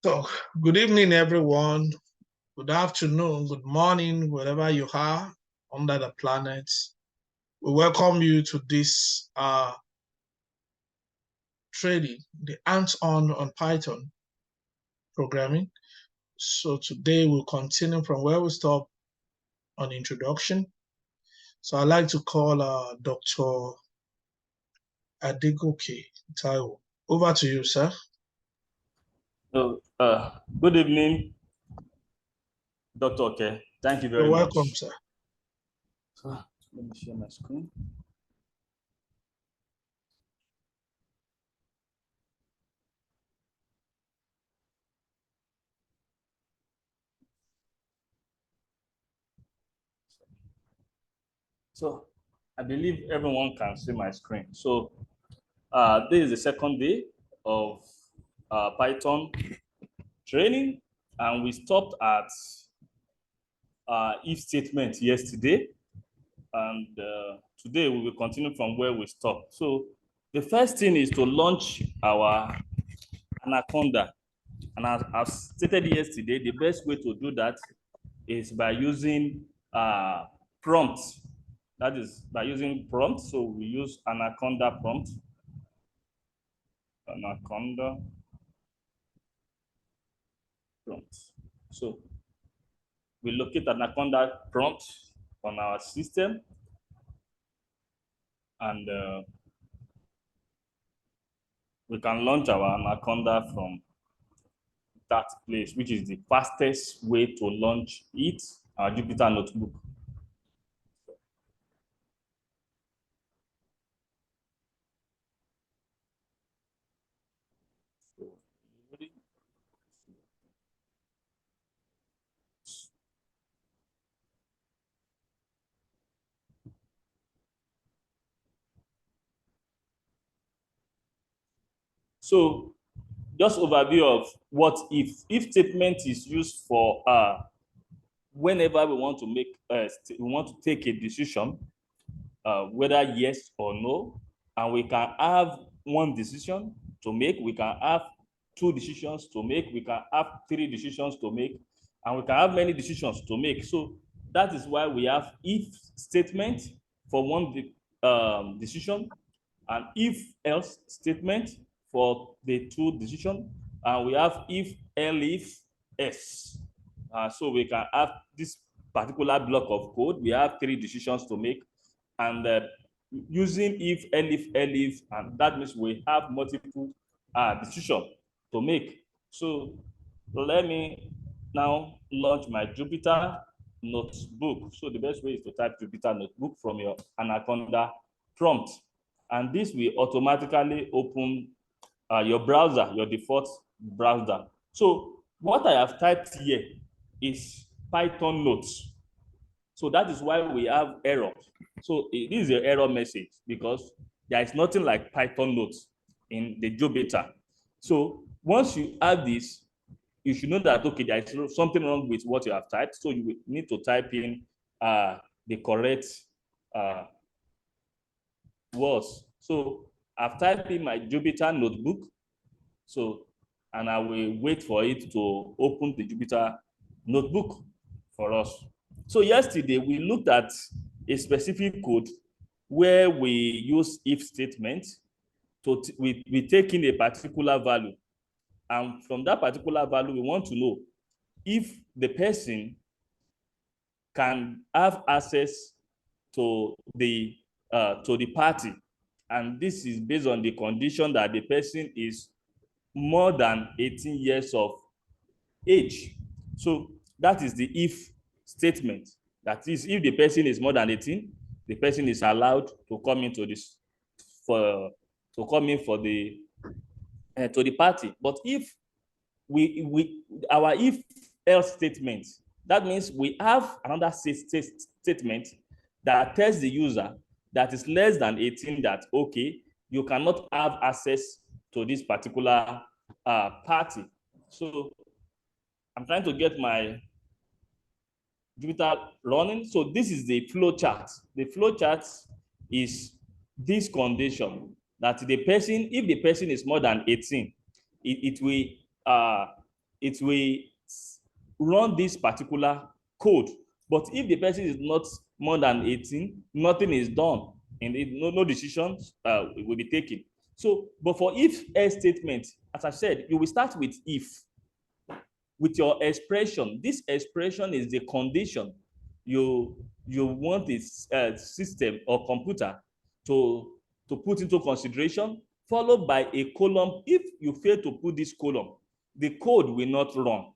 So, good evening, everyone. Good afternoon, good morning, wherever you are under the planet. We welcome you to this training, the hands-on on Python programming. So today we'll continue from where we stopped on introduction. So I'd like to call Dr. Adegoke Taiwo. Over to you, sir. So, good evening, Dr. Okay. Thank you very You're much. welcome, sir. So, let me share my screen. So, I believe everyone can see my screen. So, this is the second day of Python training, and we stopped at if statement yesterday, and today we will continue from where we stopped. So, the first thing is to launch our Anaconda. And as I've stated yesterday, the best way to do that is by using prompts. That is by using prompts. So we use Anaconda prompt. Anaconda prompt. So we locate Anaconda prompt on our system, and we can launch our Anaconda from that place, which is the fastest way to launch it, our Jupyter Notebook. So just overview of what if statement is used for whenever we want to make we want to take a decision, whether yes or no, and we can have one decision to make, we can have two decisions to make, we can have three decisions to make, and we can have many decisions to make. So that is why we have if statement for one decision, and if else statement for the two decision, and we have IfLeaf S. So we can have this particular block of code. We have three decisions to make, and using if, and that means we have multiple decisions to make. So let me now launch my Jupyter Notebook. So the best way is to type Jupyter Notebook from your Anaconda prompt, and this will automatically open your browser, your default browser. So what I have typed here is Python notes. So that is why we have error. So this is an error message because there is nothing like Python notes in the Jupyter. So once you have this, you should know that, okay, there is something wrong with what you have typed. So you need to type in the correct words. So I've typed in my Jupyter Notebook. So, and I will wait for it to open the Jupyter Notebook for us. So yesterday we looked at a specific code where we use if statement to we take in a particular value, and from that particular value we want to know if the person can have access to the party, and this is based on the condition that the person is more than 18 years of age. So that is the if statement. That is, if the person is more than 18, the person is allowed to come into this to come in for the to the party. But if our if else statement, that means we have another statement that tells the user that is less than 18 that, okay, you cannot have access to this particular party. So I'm trying to get my Jupyter running. So this is the flow chart. The flow chart is this condition that the person, if the person is more than 18, it will it will run this particular code. But if the person is not more than 18, nothing is done, and no decisions will be taken. So, but for if else statement, as I said, you will start with if, with your expression. This expression is the condition you want this system or computer to put into consideration, followed by a column. If you fail to put this column, the code will not run.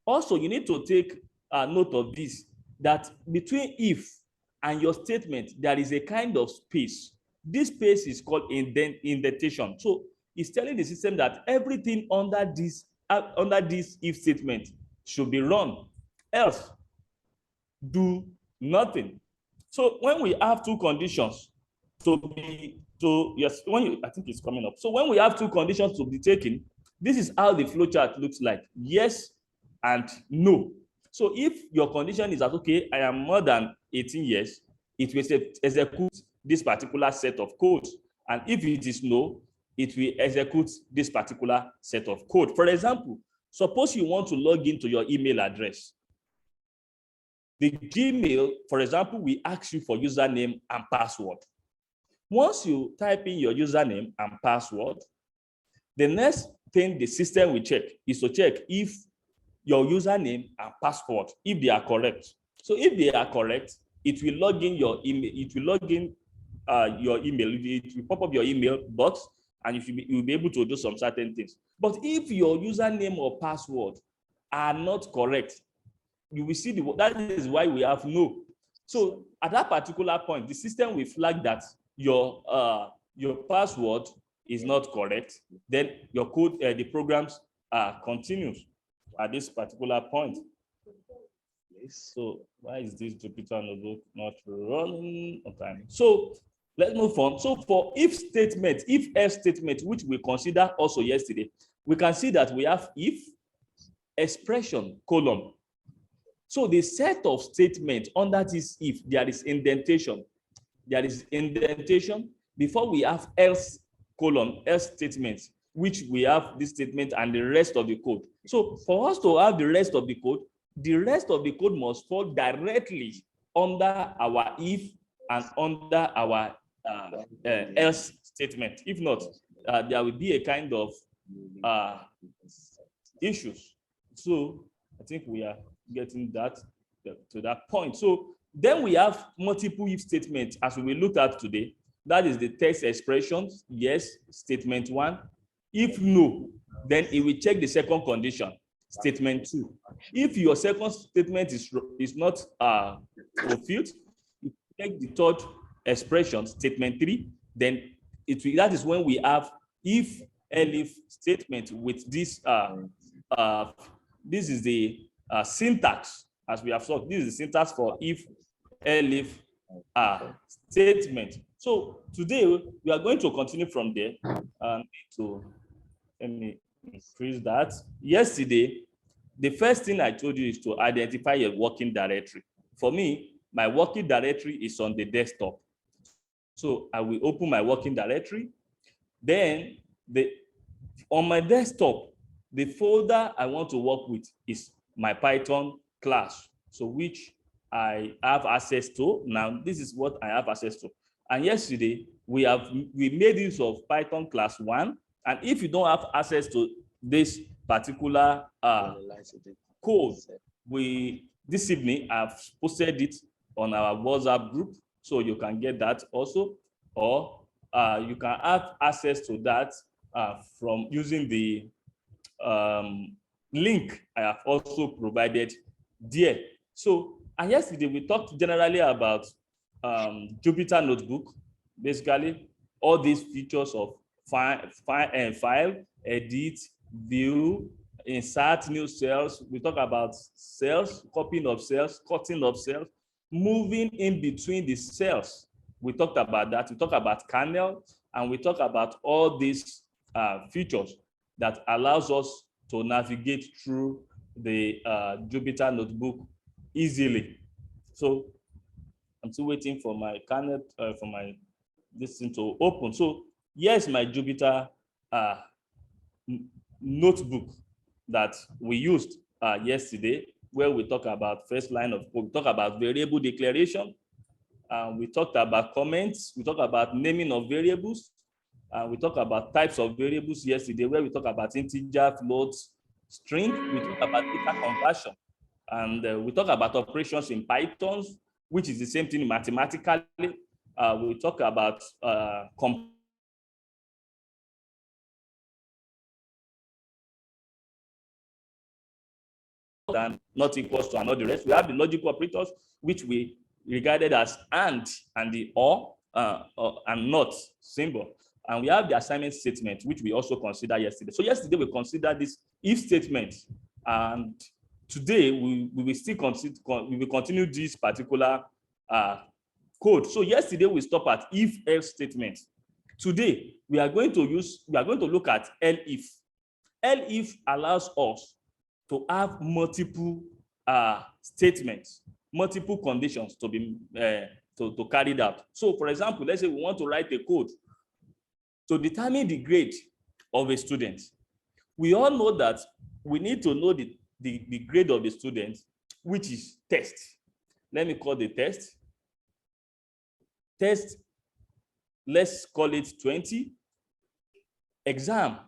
Also, you need to take note of this, that between if and your statement, there is a kind of space. This space is called indentation. So it's telling the system that everything under this if statement should be run, else do nothing. So when we have two conditions yes, I think it's coming up. So when we have two conditions to be taken, this is how the flowchart looks like: yes and no. So if your condition is that, okay, I am more than 18 years, it will execute this particular set of code. And if it is no, it will execute this particular set of code. For example, suppose you want to log into your email address. The Gmail, for example, will ask you for username and password. Once you type in your username and password, the next thing the system will check is to check if your username and password, if they are correct. So if they are correct, it will log in your email. It will log in your email. It will pop up your email box, and you will be able to do some certain things. But if your username or password are not correct, you will see that is why we have no. So at that particular point, the system will flag that your password is not correct. Then your code, the programs continues at this particular point. So why is this Jupyter notebook not running on time? So let's move on. So for if statement, if else statement, which we consider also yesterday, we can see that we have if, expression, column. So the set of statements under this if, there is indentation. There is indentation before we have else column, else statements, which we have this statement and the rest of the code. So for us to have the rest of the code must fall directly under our if and under our else statement. If not, there will be a kind of issues. So I think we are getting that to that point. So then we have multiple if statements, as we looked at today. That is the text expressions, yes, statement 1. If no, then it will check the second condition, statement 2. If your second statement is not fulfilled, you check the third expression, statement 3. Then that is when we have IfLeaf statement with this. This is the syntax, as we have saw. This is the syntax for IfLeaf statement. So today we are going to continue from there. So let me increase that. Yesterday, the first thing I told you is to identify your working directory. For me, my working directory is on the desktop. So I will open my working directory. Then on my desktop, the folder I want to work with is my Python class, so which I have access to. Now, this is what I have access to. And yesterday, we made use of Python class 1. And if you don't have access to this particular code, this evening I've posted it on our WhatsApp group, so you can get that also, or you can have access to that from using the link I have also provided there. So, and yesterday we talked generally about Jupyter Notebook, basically all these features of file, edit, view, insert new cells. We talk about cells, copying of cells, cutting of cells, moving in between the cells. We talked about that. We talked about kernel, and we talked about all these features that allows us to navigate through the Jupyter Notebook easily. So I'm still waiting for my kernel, for my this thing to open. So here's my Jupyter notebook. that we used yesterday, where we talk about first line of code, we talk about variable declaration, we talked about comments, we talked about naming of variables, we talked about types of variables yesterday, where we talk about integer, float, string, we talk about data conversion, and we talk about operations in Python, which is the same thing mathematically. We talk about than not equals to and all the rest. We have the logical operators, which we regarded as and the or and not symbol. And we have the assignment statement, which we also considered yesterday. So yesterday we considered this if statement, and today we will still continue this particular code. So yesterday we stopped at if else statement. Today we are going to look at elif. Elif allows us to have multiple statements, multiple conditions to be to carry out. So for example, let's say we want to write a code to determine the grade of a student. We all know that we need to know the grade of the student, which is test. Let me call the test. Test, let's call it 20. Exam,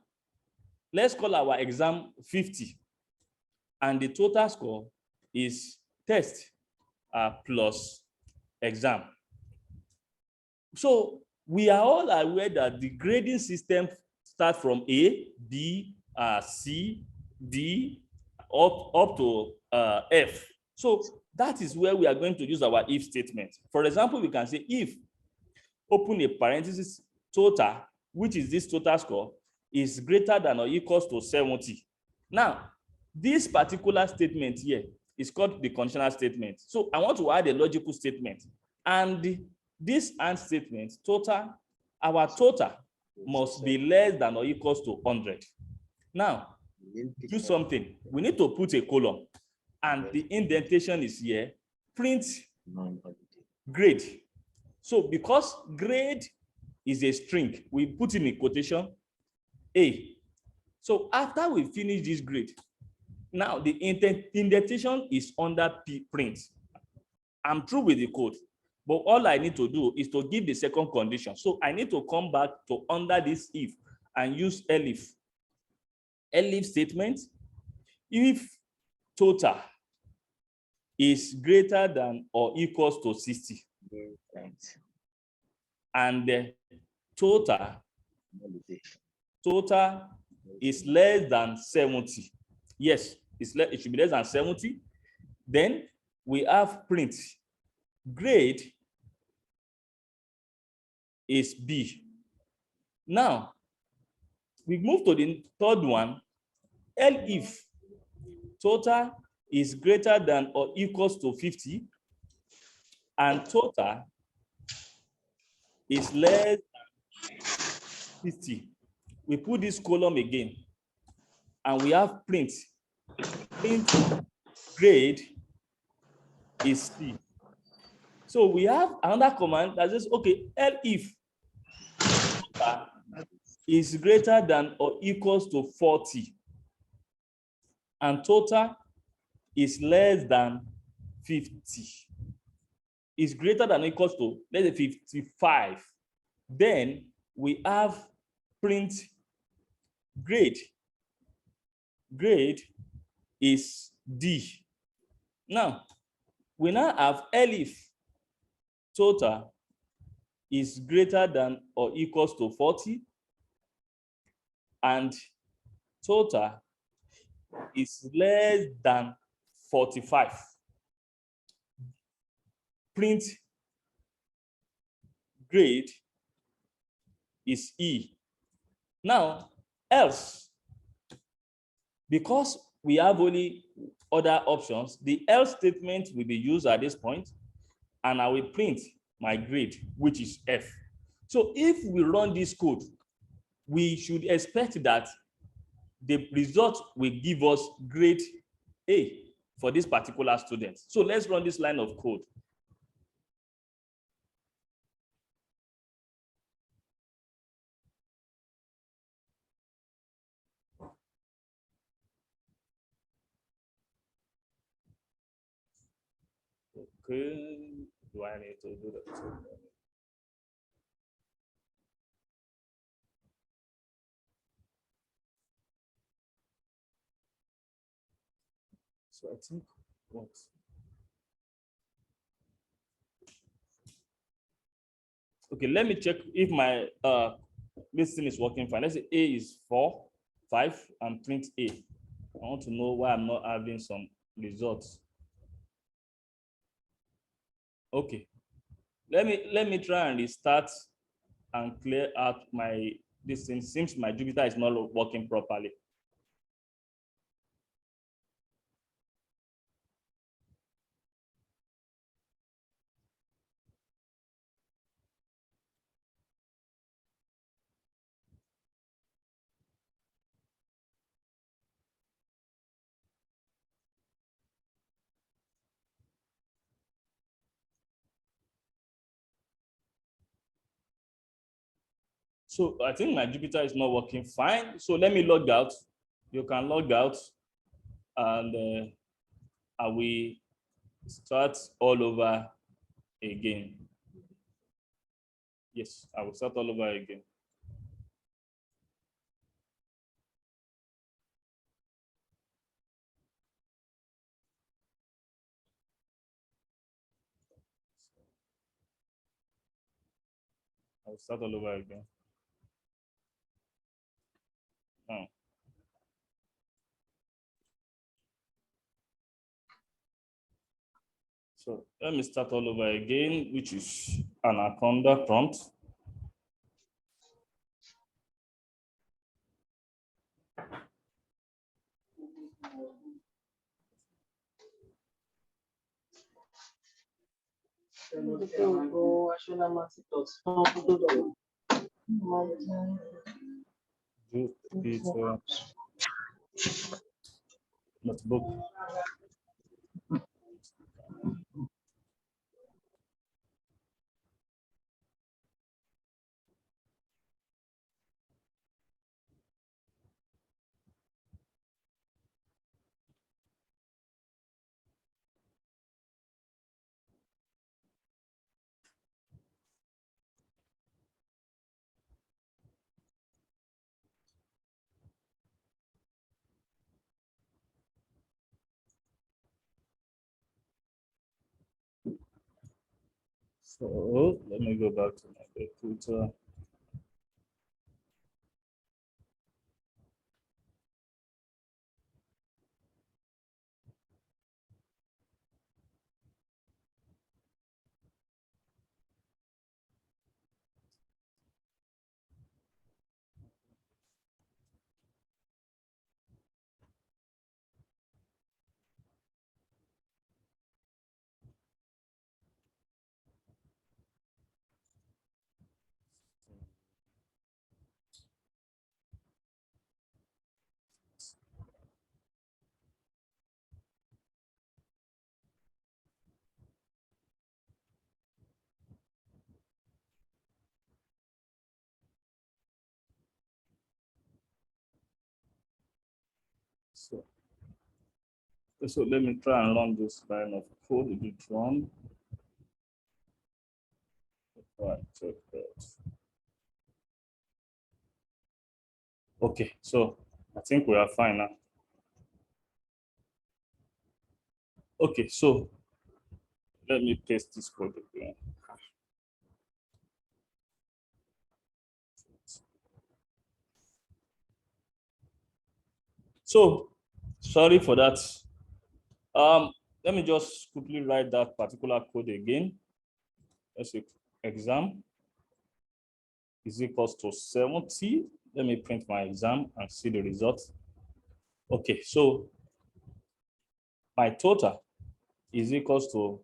let's call our exam 50. And the total score is test plus exam. So we are all aware that the grading system starts from A, B, C, D, up to F. So that is where we are going to use our if statement. For example, we can say if, open a parenthesis, total, which is this total score, is greater than or equals to 70. Now, this particular statement here is called the conditional statement. So I want to add a logical statement. And this and statement, total, our total must be less than or equals to 100. Now, do something. We need to put a column. And the indentation is here. Print grade. So because grade is a string, we put in a quotation A. So after we finish this grade, now the indentation is under print. I'm through with the code, but all I need to do is to give the second condition. So I need to come back to under this if and use elif. Elif statement, if total is greater than or equals to 60, and the total is less than 70. Yes, it should be less than 70. Then we have print grade is B. Now we move to the third one. Elif total is greater than or equals to 50, and total is less than 50. We put this column again, and we have print grade is C. So we have another command that says, okay, elif total is greater than or equals to 40, and total is less than 50. Is greater than or equals to, let's say, 55. Then we have print grade. Grade is D. Now, we now have elif total is greater than or equals to 40, and total is less than 45. Print grade is E. Now, else, because we have only other options, the else statement will be used at this point, and I will print my grade, which is F. So if we run this code, we should expect that the result will give us grade A for this particular student. So let's run this line of code. Okay, do I need to do that? So I think what? Okay, let me check if my this thing is working fine. Let's say A is 4, 5, and print A. I want to know why I'm not having some results. Okay, let me try and restart and clear out my this thing. Seems my Jupyter is not working properly. So I think my Jupyter is not working fine. So let me log out. You can log out, and I will start all over again. Yes, I will start all over again. I will start all over again. Oh. So let me start all over again, which is Anaconda prompt. Jupyter notebook. So let me go back to my computer. So let me try and run this line of code. If it run, right, check that. Okay, so I think we are fine now. Okay, so let me paste this code again. So sorry for that. Let me just quickly write that particular code again. Let's say exam is equals to 70. Let me print my exam and see the results. Okay, so my total is equals to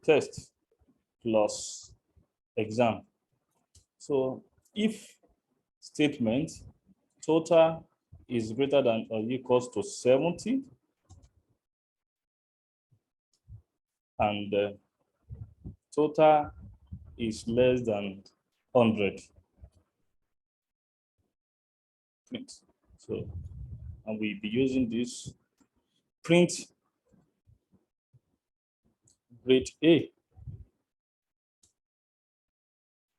test plus exam. So if statement total is greater than or equals to 70 and total is less than 100, print. So, and we'll be using this print grade A.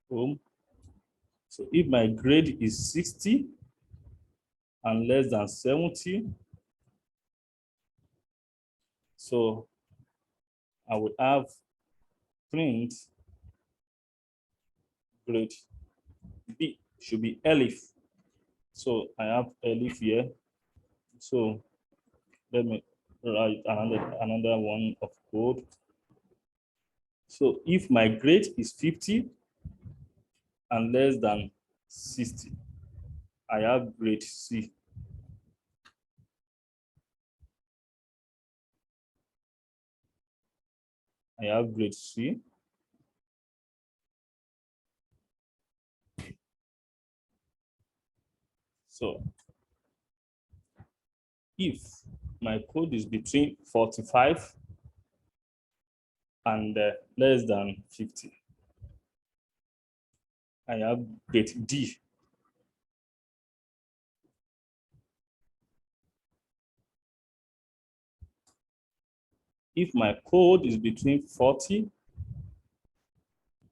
So if my grade is 60 and less than 70, so I will have print grade B, should be IfLeaf. So I have IfLeaf here. So let me write another one of code. So if my grade is 50 and less than 60, I have grade C. I have grade C. So if my code is between 45 and less than 50, I have grade D. If my code is between 40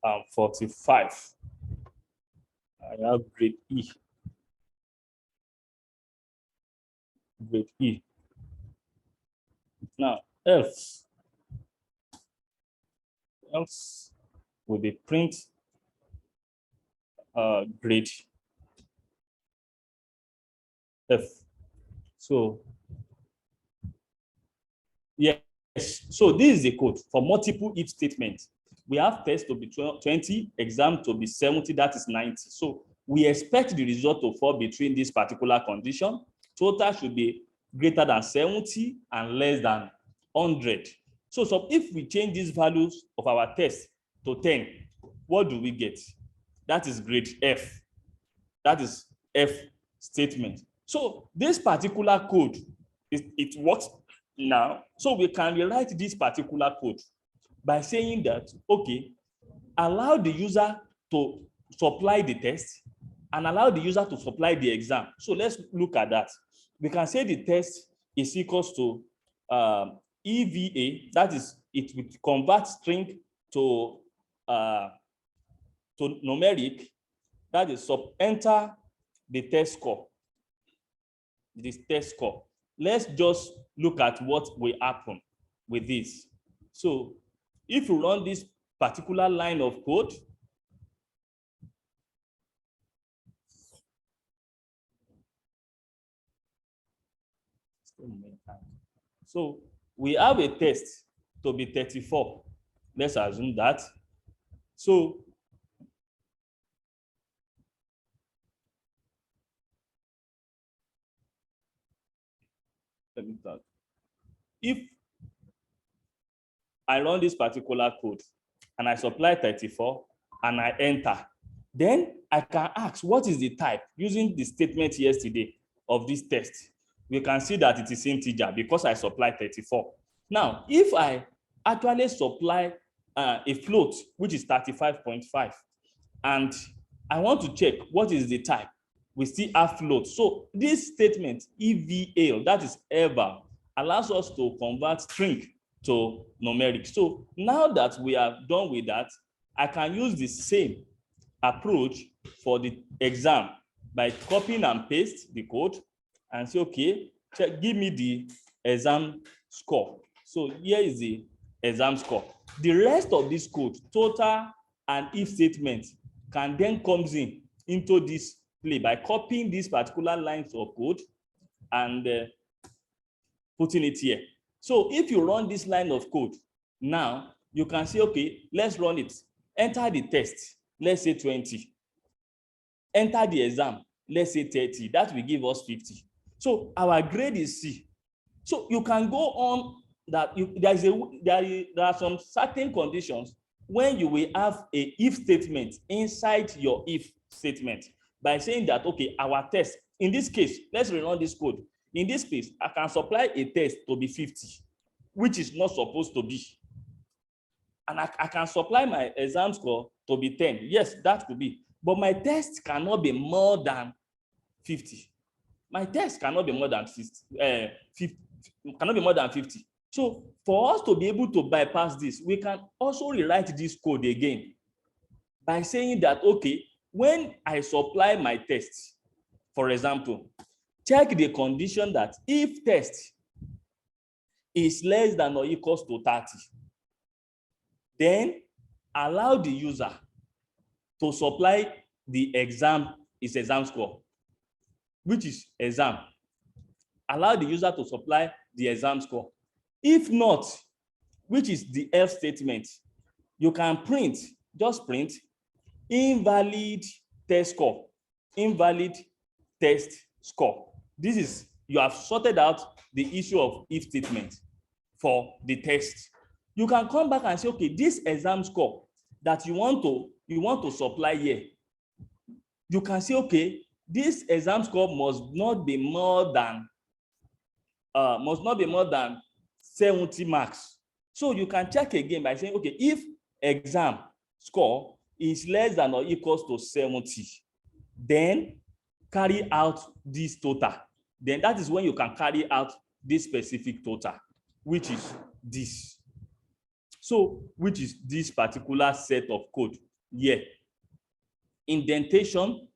and 45, I have grade E. Grade E. Now, else will be print grade F. So, yes, so this is the code for multiple if statements. We have test to be 20, exam to be 70, that is 90. So we expect the result to fall between this particular condition. Total should be greater than 70 and less than 100. So if we change these values of our test to 10, what do we get? That is grade F. That is F statement. So this particular code, it works now. So we can rewrite this particular code by saying that, okay, allow the user to supply the test and allow the user to supply the exam. So let's look at that. We can say the test is equals to EVA, that is, it will convert string to numeric, that is, enter the test score. This test score. Let's just look at what will happen with this. So if you run this particular line of code, so we have a test to be 34. Let's assume that. So let me start. If I run this particular code and I supply 34 and I enter, then I can ask what is the type using the statement yesterday of this test. We can see that it is integer because I supply 34. Now, if I actually supply a float, which is 35.5, and I want to check what is the type, we still have float. So this statement, EVA, that is ever, allows us to convert string to numeric. So now that we are done with that, I can use the same approach for the exam by copying and paste the code and say, okay, give me the exam score. So here is the exam score. The rest of this code, total and if statement, can then comes into this play by copying these particular lines of code and putting it here. So if you run this line of code, now you can say, okay, let's run it. Enter the test, let's say 20. Enter the exam, let's say 30. That will give us 50. So our grade is C. So you can go on that there are some certain conditions when you will have a if statement inside your if statement by saying that, okay, our test, in this case, let's rerun this code. In this case, I can supply a test to be 50, which is not supposed to be. And I can supply my exam score to be 10. Yes, that could be. But my test cannot be more than 50. My test cannot be more than 50. Cannot be more than 50. So for us to be able to bypass this, we can also rewrite this code again by saying that, okay, when I supply my test, for example, check the condition that if test is less than or equals to 30, then allow the user to supply the exam score, which is exam. Allow the user to supply the exam score. If not, which is the else statement, you can print, just print invalid test score, invalid test score. This is, you have sorted out the issue of if statement for the test. You can come back and say, okay, this exam score that you want to supply here, you can say, okay, this exam score must not be more than 70 marks. So you can check again by saying, okay, if exam score is less than or equals to 70, then carry out this total. Then that is when you can carry out this specific total, which is this. So, which is this particular set of code here. Indentation.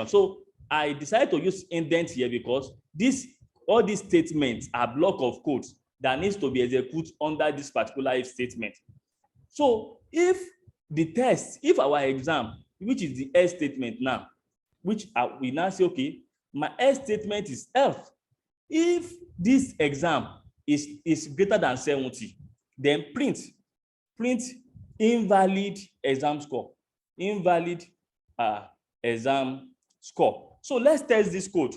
So I decided to use indent here because all these statements are block of code that needs to be executed under this particular if statement. So if our exam, which is the else statement now, which we now say, okay, my else statement is else. If this exam is greater than 70, then print invalid exam score, invalid exam score. So let's test this code.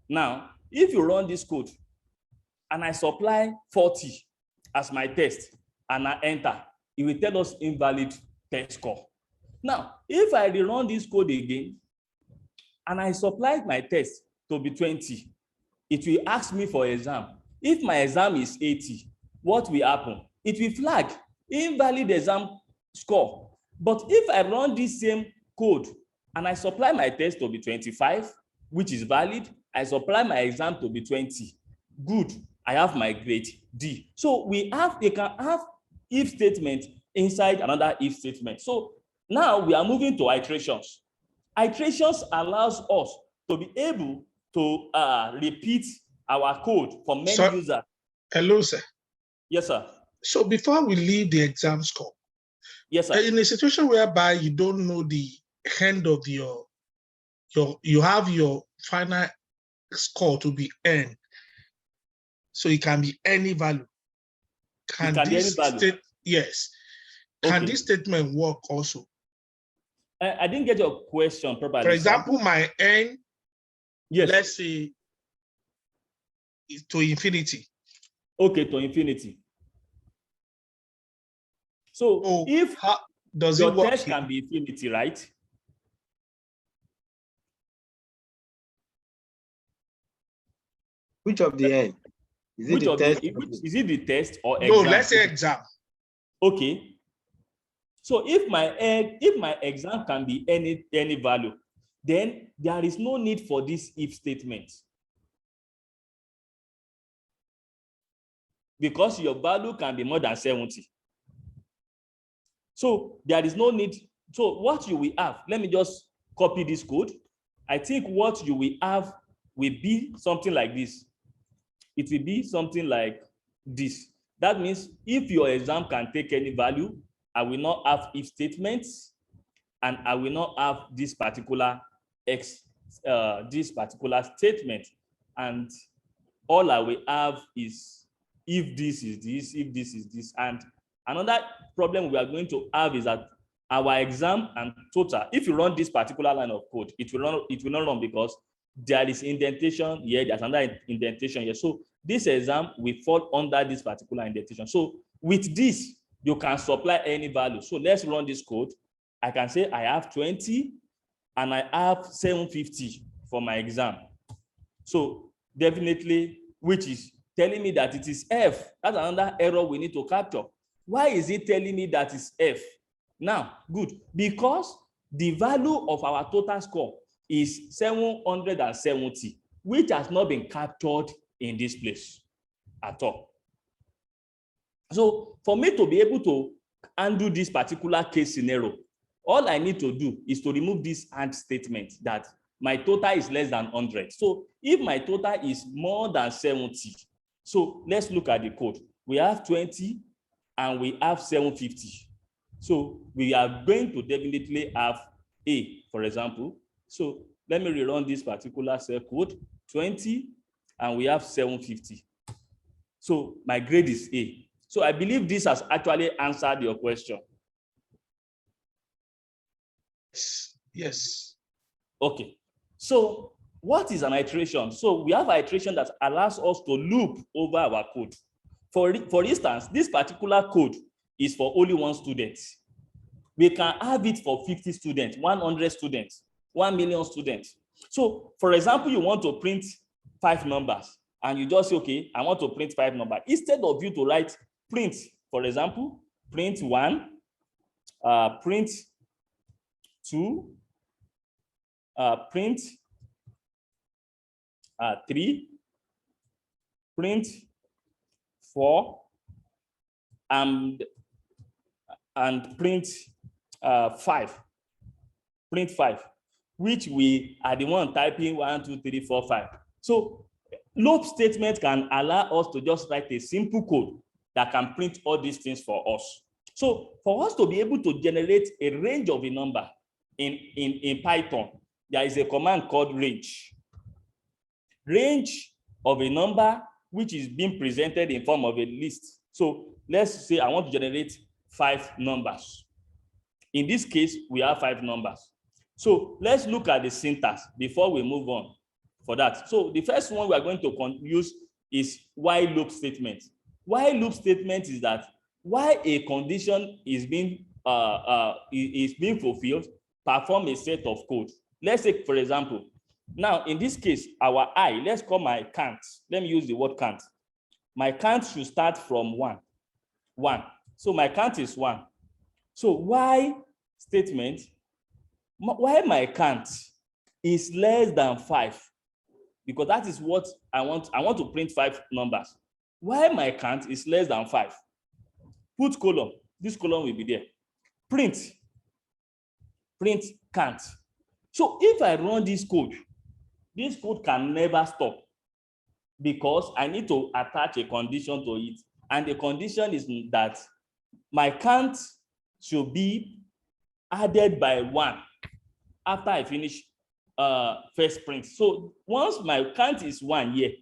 Now, if you run this code and I supply 40 as my test and I enter, it will tell us invalid test score. Now, if I rerun this code again and I supply my test to be 20, it will ask me for exam. If my exam is 80, what will happen? It will flag invalid exam score. But if I run this same code and I supply my test to be 25, which is valid, I supply my exam to be 20, good, I have my grade D. So you can have if statement inside another if statement. So now we are moving to iterations. Iterations allows us to be able to repeat our code for many users. Hello, sir. Yes, sir. So before we leave the exam score, yes, sir. In a situation whereby you don't know the end of you have your final score to be n, so it can be any value. Can this yes? Can this statement work also? I didn't get your question properly. For example, my n, yes, let's say, is to infinity. Okay, to infinity. So if does your it work test can be infinity, right? Which of the n? Is it the test? Is it the test or exam? No, let's say exam. Okay. So if my exam can be any value, then there is no need for this if statement. Because your value can be more than 70. So there is no need. So what you will have, let me just copy this code. I think what you will have will be something like this. It will be something like this. That means if your exam can take any value, I will not have if statements, and I will not have this particular statement. And all I will have is if this is this, if this is this. And another problem we are going to have is that our exam and total, if you run this particular line of code, it will not run because there is indentation here, there's another indentation here. So this exam will fall under this particular indentation. So with this, you can supply any value. So let's run this code. I can say I have 20 and I have 750 for my exam. So definitely, which is telling me that it is F. That's another error we need to capture. Why is it telling me that it's F? Now, good, because the value of our total score is 770, which has not been captured in this place at all. So for me to be able to undo this particular case scenario, all I need to do is to remove this AND statement that my total is less than 100. So if my total is more than 70, so let's look at the code. We have 20 and we have 750. So we are going to definitely have A, for example. So let me rerun this particular cell code, 20, and we have 750. So my grade is A. So I believe this has actually answered your question. Yes. Okay. So what is an iteration? So we have an iteration that allows us to loop over our code. For instance, this particular code is for only one student. We can have it for 50 students, 100 students, 1 million students. So for example, you want to print 5 numbers and you just say, okay, I want to print 5 numbers. Instead of you to write print, for example, print 1, print 2, print 3, print 4, and print 5. Print 5, which we are the one typing 1, 2, 3, 4, 5. So loop statement can allow us to just write a simple code that can print all these things for us. So for us to be able to generate a range of a number in Python, there is a command called range. Range of a number which is being presented in form of a list. So let's say I want to generate 5 numbers. In this case, we have 5 numbers. So let's look at the syntax before we move on for that. So the first one we are going to use is while loop statement. While loop statement is that while a condition is being fulfilled, perform a set of code. Let's say, for example, now in this case, our I, let's call my count. Let me use the word count. My count should start from 1. So my count is 1. So while statement, while my count is less than 5, because that is what I want to print 5 numbers. While my count is less than 5, put colon. This colon will be there. Print count. So if I run this code can never stop because I need to attach a condition to it. And the condition is that my count should be added by 1 after I finish first print. So once my count is 1 here,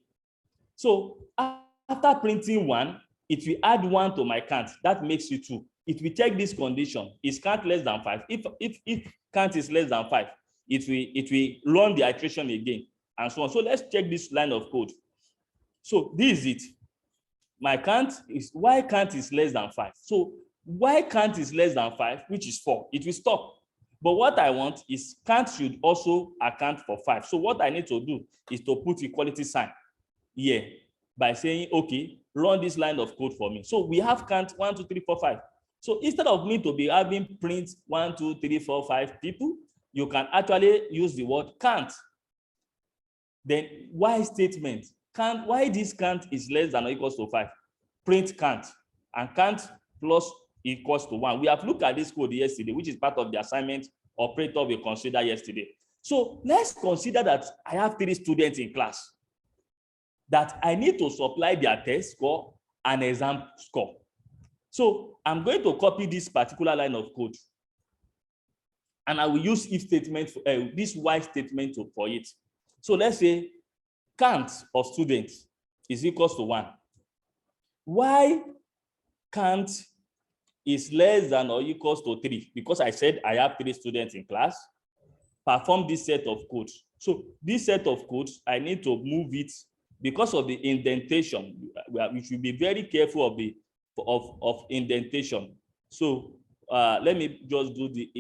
so after printing 1, it will add 1 to my count. That makes it 2. It will check this condition. Is count less than 5? If count is less than 5, it will run the iteration again and so on. So let's check this line of code. So this is it. My count is, why count is less than 5. So why count is less than 5, which is 4, it will stop. But what I want is count should also account for 5. So what I need to do is to put equality sign here by saying, okay, run this line of code for me. So we have count 1, 2, 3, 4, 5. So instead of me to be having print 1, 2, 3, 4, 5 people, you can actually use the word count. Then why statement? Count, why this count is less than or equals to 5? Print count, and count plus equals to 1. We have looked at this code yesterday, which is part of the assignment operator we considered yesterday. So let's consider that I have 3 students in class that I need to supply their test score and exam score. So I'm going to copy this particular line of code and I will use if statement, this while statement for it. So let's say count of students is equals to 1. Why count is less than or equals to 3? Because I said I have 3 students in class. Perform this set of codes. So this set of codes, I need to move it because of the indentation. We should be very careful of indentation. So let me just do the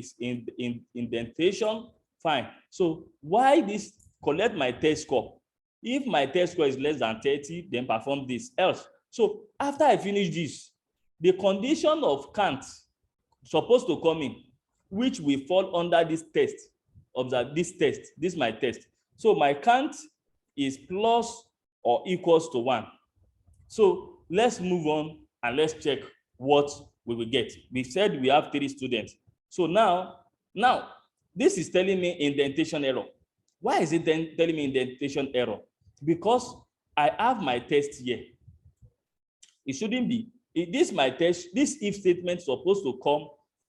indentation. Fine. So why this? Collect my test score. If my test score is less than 30, then perform this else. So after I finish this, the condition of count supposed to come in, which will fall under this test. Observe this test. This is my test. So my count is plus or equals to 1. So let's move on and let's check what we will get. We said we have 3 students. So now this is telling me indentation error. Why is it then telling me indentation error? Because I have my test here. It shouldn't be. This my test, this if statement supposed to come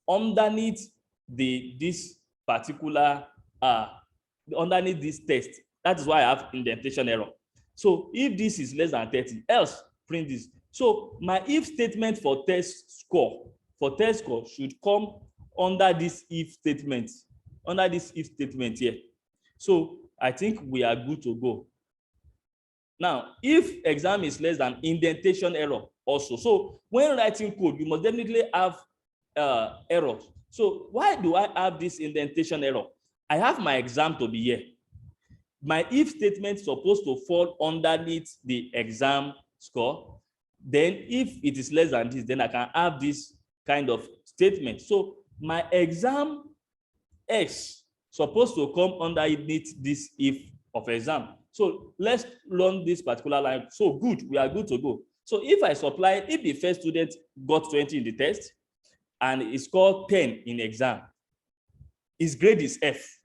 underneath this particular underneath this test. That is why I have indentation error. So if this is less than 30, else print this. So my if statement for test score should come under this if statement, here. So I think we are good to go. Now, if exam is less than indentation error also. So when writing code, you must definitely have errors. So why do I have this indentation error? I have my exam to be here. My if statement is supposed to fall underneath the exam score. Then if it is less than this, then I can have this kind of statement. So my exam X supposed to come underneath this if of exam. So let's run this particular line. So good, we are good to go. So if I supply, if the first student got 20 in the test and he scored 10 in exam, his grade is F.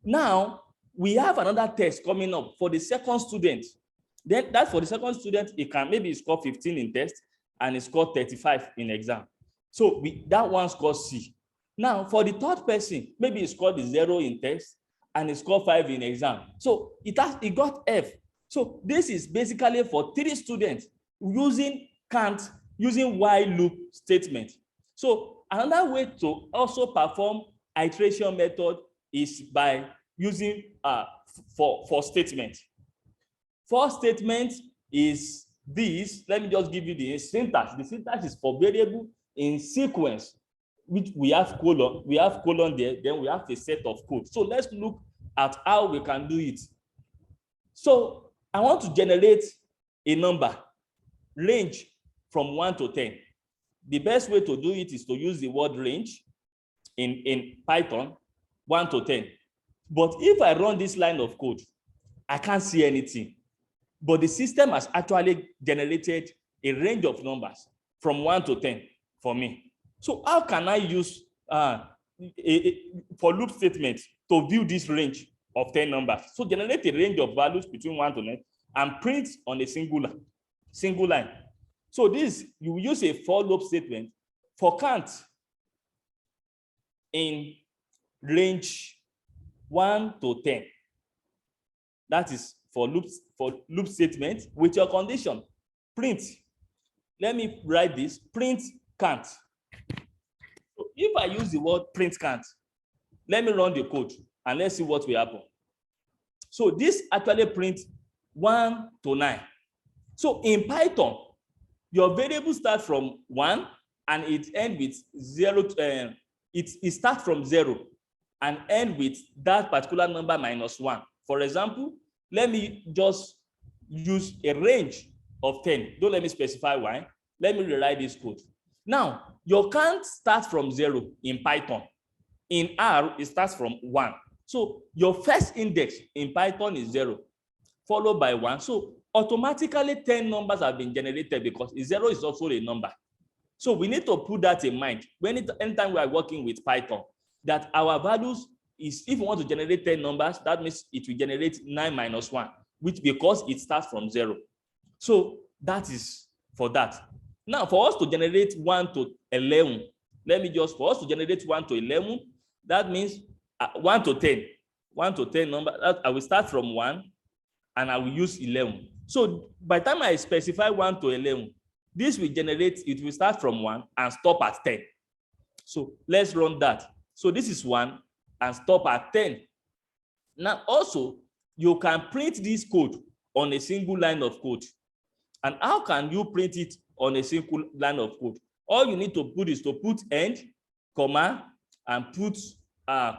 Now we have another test coming up for the second student. Then that for the second student, he can maybe score 15 in test and he scored 35 in exam. So that one scores C. Now for the third person, maybe he scored 0 in test and he scored 5 in exam. So it got F. So this is basically for 3 students using while loop statement. So another way to also perform iteration method is by using for statement. For statement is this. Let me just give you the syntax. The syntax is for variable in sequence, which we have colon there, then we have a set of code. So let's look at how we can do it. So I want to generate a number, range from 1 to 10. The best way to do it is to use the word range in Python, 1 to 10. But if I run this line of code, I can't see anything. But the system has actually generated a range of numbers from 1 to 10 for me. So how can I use for loop statement to view this range of 10 numbers? So generate a range of values between 1 to 9 and print on a single line. So this, you will use a for loop statement for count in range 1 to 10. That is for loop statement with your condition. Print. Let me write this. Print count. So if I use the word print count, let me run the code and let's see what will happen. So this actually prints 1 to 9. So in Python, your variable starts from 1 and it ends with 0. It starts from 0 and end with that particular number minus 1. For example, let me just use a range of 10. Don't let me specify why. Let me rewrite this code. Now, your count starts from 0 in Python. In R, it starts from 1. So your first index in Python is 0, followed by 1. So automatically 10 numbers have been generated because 0 is also a number. So we need to put that in mind anytime we are working with Python, that our values is, if we want to generate 10 numbers, that means it will generate 9 minus 1, which because it starts from 0. So that is for that. Now, for us to generate 1 to 11, for us to generate 1 to 11, that means 1 to 10. 1 to 10 number, I will start from 1 and I will use 11. So by the time I specify 1 to 11, this will generate, it will start from 1 and stop at 10. So let's run that. So this is 1 and stop at 10. Now also, you can print this code on a single line of code. And how can you print it on a single line of code? All you need to put is to put end, comma, and put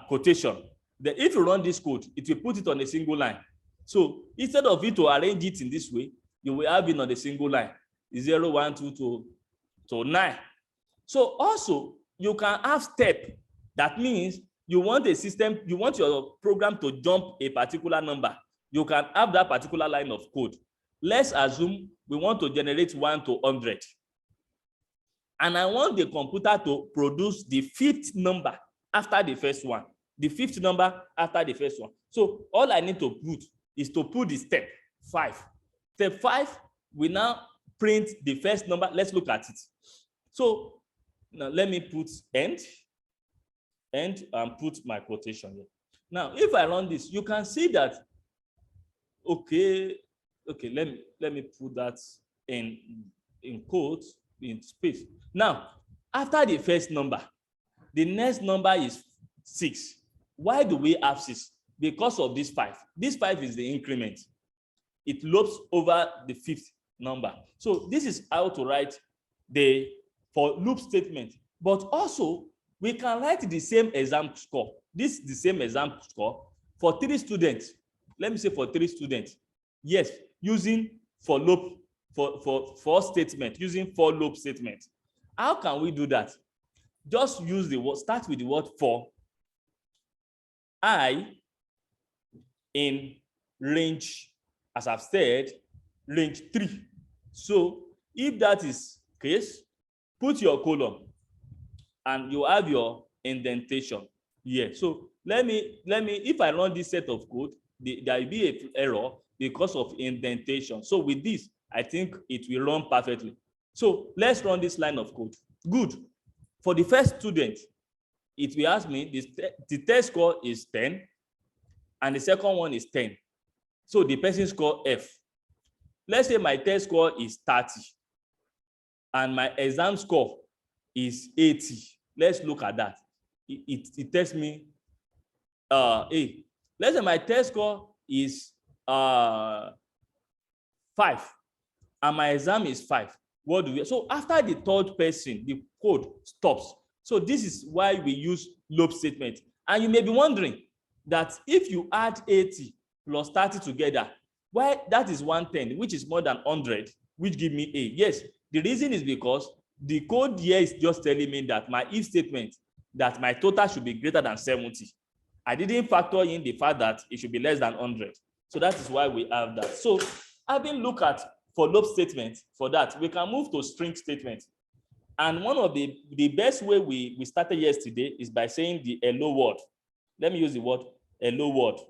quotation. Then if you run this code, it will put it on a single line. So instead of you to arrange it in this way, you will have it on a single line, 0, 1, 2 to 9. So also, you can have step. That means you want a system, you want your program to jump a particular number. You can have that particular line of code. Let's assume we want to generate 1 to 100. and I want the computer to produce the fifth number after the first one. The fifth number after the first one. So all I need to put is to put the step 5. Step 5, we now print the first number. Let's look at it. So now let me put end and put my quotation here. Now, if I run this, you can see that, okay, let me put that in quotes, in space. Now, after the first number, the next number is 6. Why do we have 6? Because of this 5. This 5 is the increment. It loops over the fifth number. So this is how to write the for loop statement. But also, we can write the same exam score. This is the same exam score for 3 students. Let me say for 3 students. Yes, using for loop for statement, using for loop statement. How can we do that? Just use the word, start with the word for. I in range, as I've said, range 3. So if that is case, put your column and you have your indentation here. So let me if I run this set of code, there will be an error because of indentation. So with this, I think it will run perfectly. So let's run this line of code. Good. For the first student, it will ask me the test score is 10 and the second one is 10. So the person score F. Let's say my test score is 30 and my exam score is 80. Let's look at that. It tells me A. Let's say my test score is 5 and my exam is 5. What do we? So after the third person, the code stops. So this is why we use loop statement. And you may be wondering that if you add 80 plus 30 together, why that is 110, which is more than 100, which give me A. Yes, the reason is because the code here is just telling me that my if statement, that my total should be greater than 70. I didn't factor in the fact that it should be less than 100. So that is why we have that. So having looked at for loop statement, for that, we can move to string statement. And one of the best way we started yesterday is by saying the hello word. Let me use the word hello word.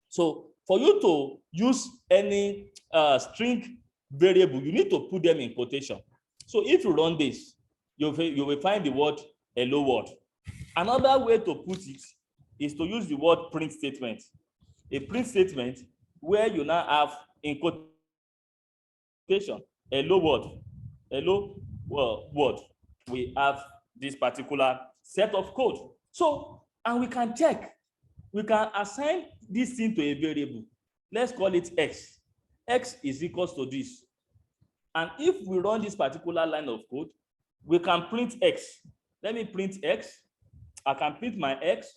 So for you to use any string variable, you need to put them in quotation. So if you run this, you will find the word hello word. Another way to put it is to use the word print statement. A print statement where you now have in quotation hello word. We have this particular set of code. So, and we can check. We can assign this thing to a variable. Let's call it x. X is equals to this. And if we run this particular line of code, we can print x. Let me print x. I can print my x.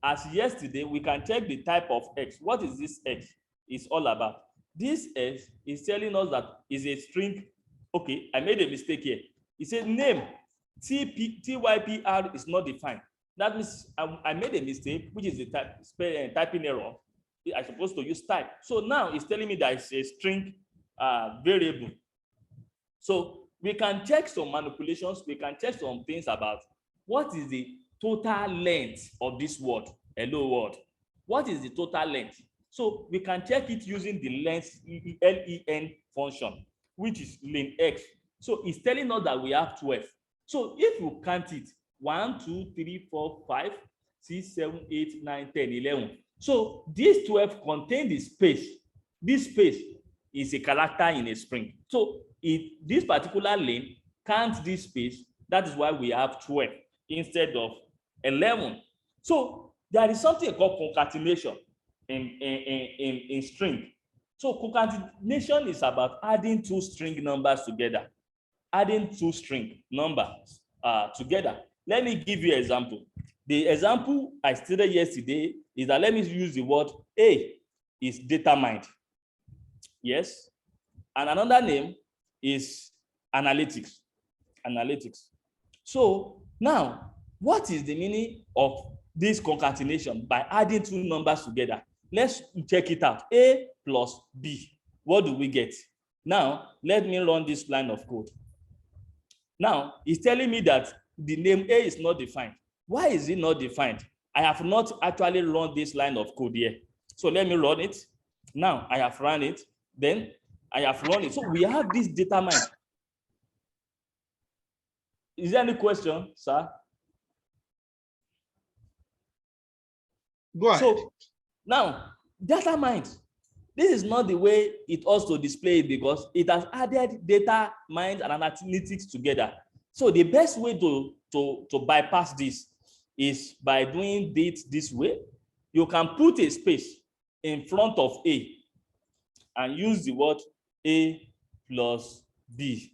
As yesterday, we can check the type of x. What is this x? It's all about. This x is telling us that is a string. Okay, I made a mistake here. It says name typr is not defined. That means I made a mistake, which is the typing error. I'm supposed to use type. So now it's telling me that it's a string variable. So we can check some manipulations. We can check some things about what is the total length of this word, hello word. What is the total length? So we can check it using the length len function, which is len x. So it's telling us that we have 12. So if you count it, 1, 2, 3, 4, 5, 6, 7, 8, 9, 10, 11. So this 12 contain the space. This space is a character in a string. So this particular len counts this space. That is why we have 12 instead of 11. So there is something called concatenation in string. So concatenation is about adding 2 string numbers together. Adding 2 string numbers together. Let me give you an example. The example I stated yesterday is that let me use the word A is determined. Yes. And another name is analytics. Analytics. So now, what is the meaning of this concatenation by adding 2 numbers together? Let's check it out. A plus B. What do we get? Now, let me run this line of code. Now, it's telling me that the name A is not defined. Why is it not defined? I have not actually run this line of code here. So let me run it. Now, I have run it. Then I have run it. So we have this determined. Is there any question, sir? Go ahead. So now, determined. This is not the way it ought to display it because it has added data, mind, and analytics together. So the best way to bypass this is by doing it this way. You can put a space in front of A and use the word A plus B.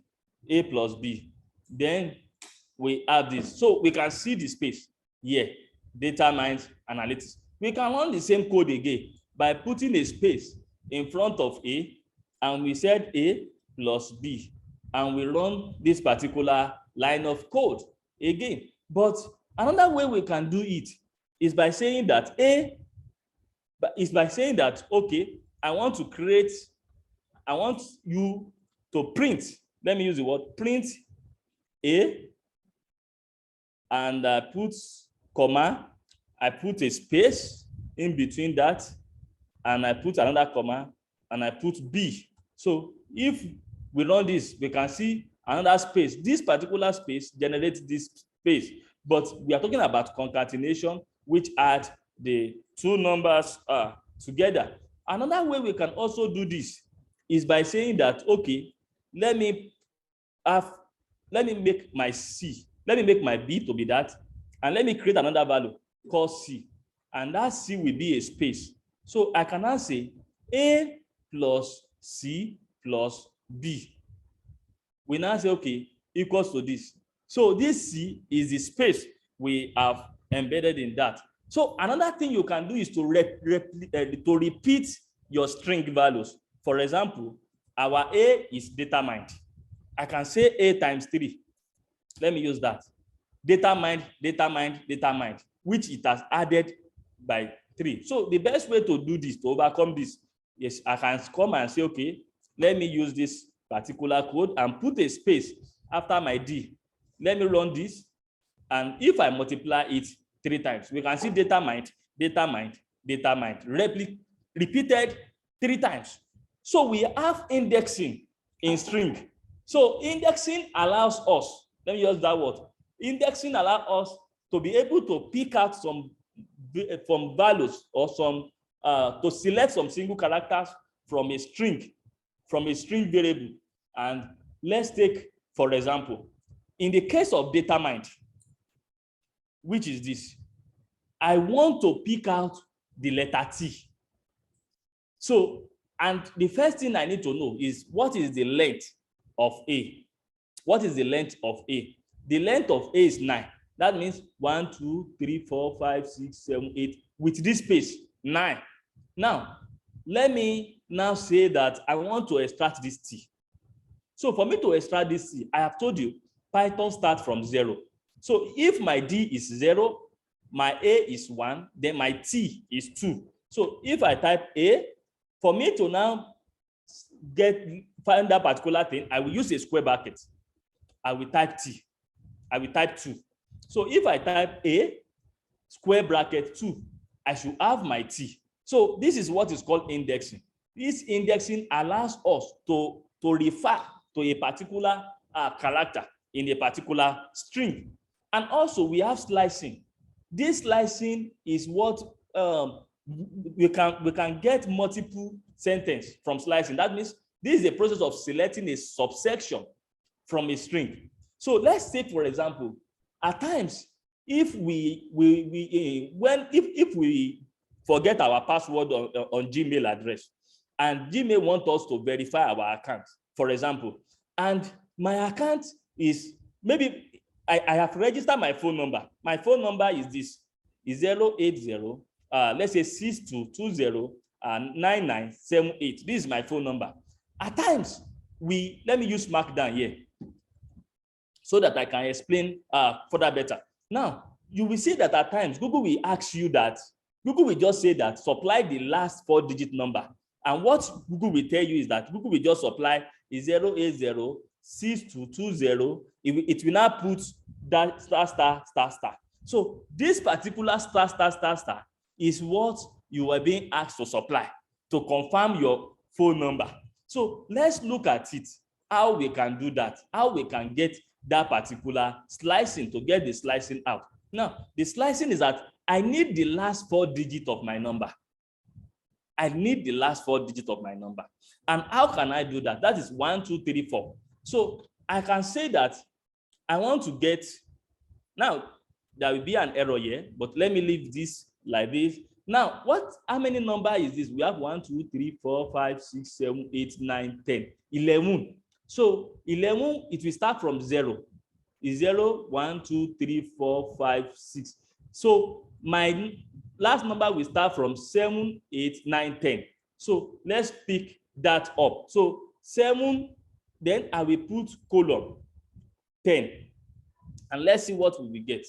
A plus B. Then we have this. So we can see the space here, data, mind, analytics. We can run the same code again by putting a space in front of A, and we said A plus B, and we run this particular line of code again. But another way we can do it is by saying that okay, I want you to print, let me use the word print A, and I put comma, I put a space in between that, and I put another comma, and I put B. So if we run this, we can see another space. This particular space generates this space, but we are talking about concatenation, which add the two numbers together. Another way we can also do this is by saying that, okay, let me make my C, let me make my B to be that, and let me create another value called C, and that C will be a space. So I can now say A plus C plus B. We now say, okay, equals to this. So this C is the space we have embedded in that. So another thing you can do is to repeat your string values. For example, our A is determined. I can say A times 3. Let me use that. Determined, which it has added by 3. So the best way to do this, to overcome this, is I can come and say, okay, let me use this particular code and put a space after my D. Let me run this. And if I multiply it 3 times, we can see determined, repeated 3 times. So we have indexing in string. So indexing allows us, let me use that word. Indexing allows us to be able to pick out some from values or some to select some single characters from a string variable. And let's take, for example, in the case of determined, which is this, I want to pick out the letter T. So, and the first thing I need to know is what is the length of A? What is the length of A? The length of A is 9. That means 1, 2, 3, 4, 5, 6, 7, 8. With this space, 9. Now, let me now say that I want to extract this T. So for me to extract this T, I have told you, Python starts from 0. So if my D is 0, my A is 1, then my T is 2. So if I type A, for me to now find that particular thing, I will use a square bracket. I will type T. I will type 2. So if I type A, square bracket 2, I should have my T. So this is what is called indexing. This indexing allows us to refer to a particular character in a particular string. And also we have slicing. This slicing is what we can get multiple sentences from slicing. That means this is a process of selecting a subsection from a string. So let's take, for example, at times, if we forget our password on Gmail address, and Gmail wants us to verify our account, for example, and my account is, maybe I have registered my phone number. My phone number is this, is 080, let's say 6220 9978. This is my phone number. At times, let me use Markdown here so that I can explain further better. Now, you will see that at times, Google will ask you that, Google will just say that, supply the last 4-digit number. And what Google will tell you is that Google will just supply is 080 6220, it will now put that star star star star. So this particular star star star star is what you are being asked to supply to confirm your phone number. So let's look at it, how we can do that, how we can get that particular slicing, to get the slicing out. Now, the slicing is that I need the last 4 digits of my number. I need the last 4 digits of my number. And how can I do that? That is 1, 2, 3, 4. So I can say that I want to get, now there will be an error here, but let me leave this like this. Now, how many number is this? We have 1, 2, 3, 4, 5, 6, 7, 8, 9, 10, 11. So 11, it will start from 0. Is 0, 1, 2, 3, 4, 5, 6. So my last number will start from 7, 8, 9, 10. So let's pick that up. So 7, then I will put colon 10. And let's see what we will get.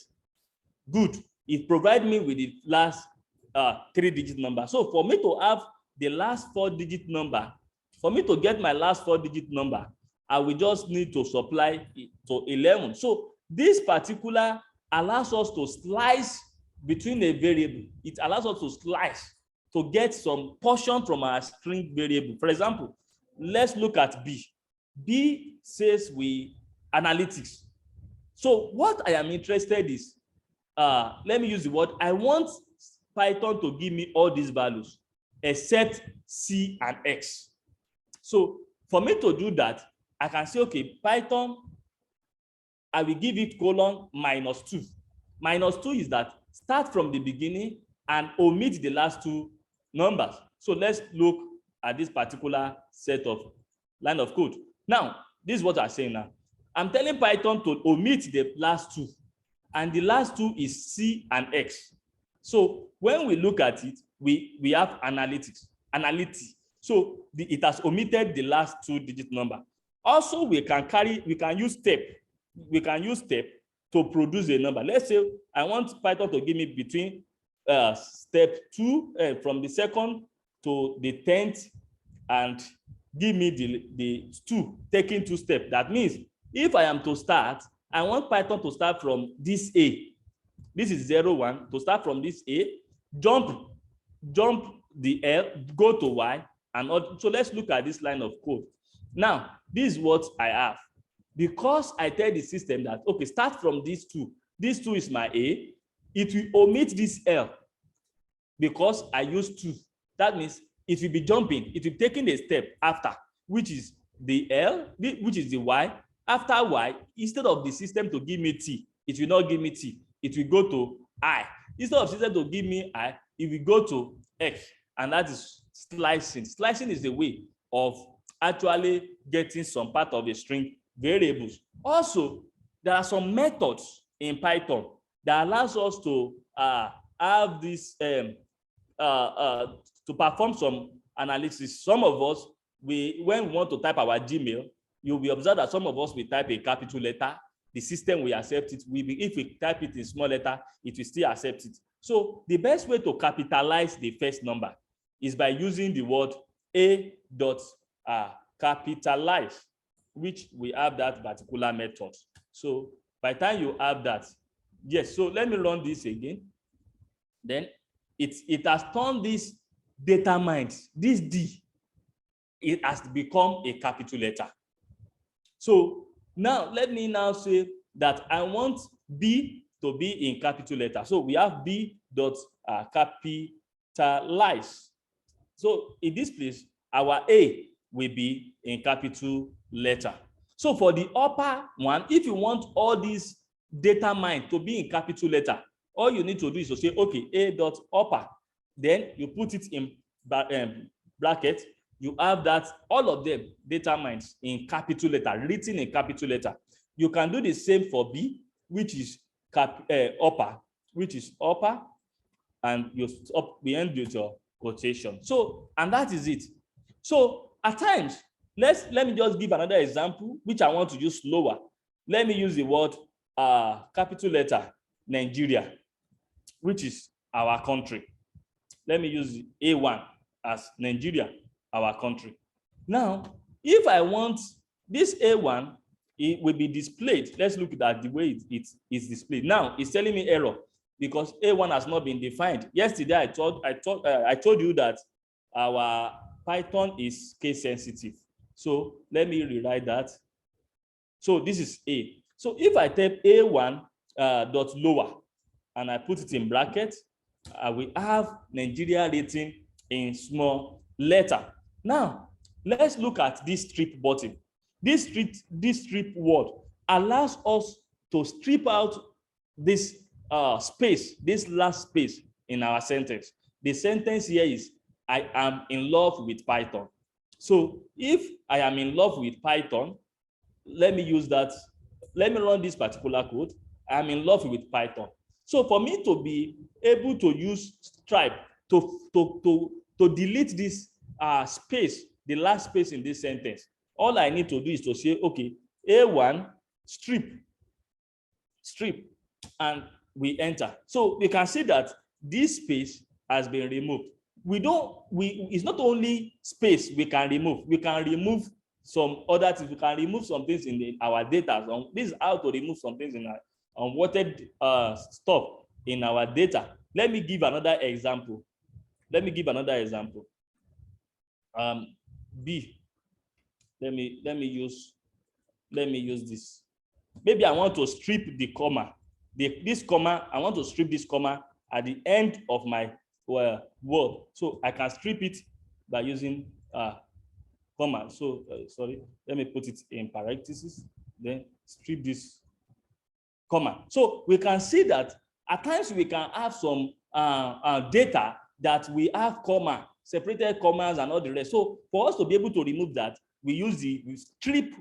Good. It provides me with the last 3-digit number. So for me to have the last 4-digit number, for me to get my last 4-digit number, I will just need to supply it to 11. So this particular allows us to slice between a variable. It allows us to slice to get some portion from our string variable. For example, let's look at B. B says we analytics. So what I am interested is, let me use the word, I want Python to give me all these values except C and X. So for me to do that, I can say, okay, Python, I will give it colon -2. -2 is that start from the beginning and omit the last 2 numbers. So let's look at this particular set of line of code. Now, this is what I'm saying now. I'm telling Python to omit the last 2, and the last 2 is C and X. So when we look at it, we have analytics. So it has omitted the last 2-digit number. Also, we can use step. We can use step to produce a number. Let's say I want Python to give me between step 2 from the 2nd to the 10th, and give me the 2, taking 2 steps. That means if I am to start, I want Python to start from this A. This is 0, 1. To start from this A, jump the L, go to Y, and so let's look at this line of code. Now, this is what I have. Because I tell the system that, okay, start from these 2. This 2 is my A. It will omit this L because I use 2. That means it will be jumping. It will be taking a step after, which is the L, which is the Y. After Y, instead of the system to give me T, it will not give me T. It will go to I. Instead of system to give me I, it will go to X. And that is slicing. Slicing is the way of actually getting some part of a string variables. Also, there are some methods in Python that allows us to have this to perform some analysis. Some of us, when we want to type our Gmail, you'll be observed that some of us will type a capital letter. The system will accept it. If we type it in small letter, it will still accept it. So the best way to capitalize the first number is by using the word capitalize, which we have that particular method. So by the time you have that, yes, so let me run this again. Then it has turned this determined, this D, it has become a capital letter. So now let me now say that I want B to be in capital letter. So we have B dot capitalize. So in this place, our A will be in capital letter. So for the upper one, if you want all these data mine to be in capital letter, all you need to do is to say, okay, A dot upper. Then you put it in bracket. You have that, all of them data mines in capital letter, written in capital letter. You can do the same for B, which is upper, and you we end with your quotation. So, and that is it. So at times, let me just give another example, which I want to use slower. Let me use the word capital letter Nigeria, which is our country. Let me use A1 as Nigeria, our country. Now, if I want this A1 it will be displayed. Let's look at the way it is displayed. Now it's telling me error because A1 has not been defined. Yesterday I told you that our Python is case sensitive. So let me rewrite that. So this is A. So if I type A1 dot lower and I put it in brackets, I will have Nigeria written in small letter. Now let's look at this strip button. This strip word allows us to strip out this space, this last space in our sentence. The sentence here is, I am in love with Python. So if I am in love with Python, let me use that. Let me run this particular code. I am in love with Python. So for me to be able to use stripe to delete this space, the last space in this sentence, all I need to do is to say, okay, A1 strip, and we enter. So we can see that this space has been removed. It's not only space we can remove some other things. We can remove some things in our data. This is how to remove some things in our unwanted stuff in our data. Let me give another example. B. Let me use this. Maybe I want to strip the comma. This comma, I want to strip this comma at the end of my word. So I can strip it by using comma. So sorry, let me put it in parentheses, then strip this comma. So we can see that at times we can have some data that we have comma, separated commas and all the rest. So for us to be able to remove that, we use the strip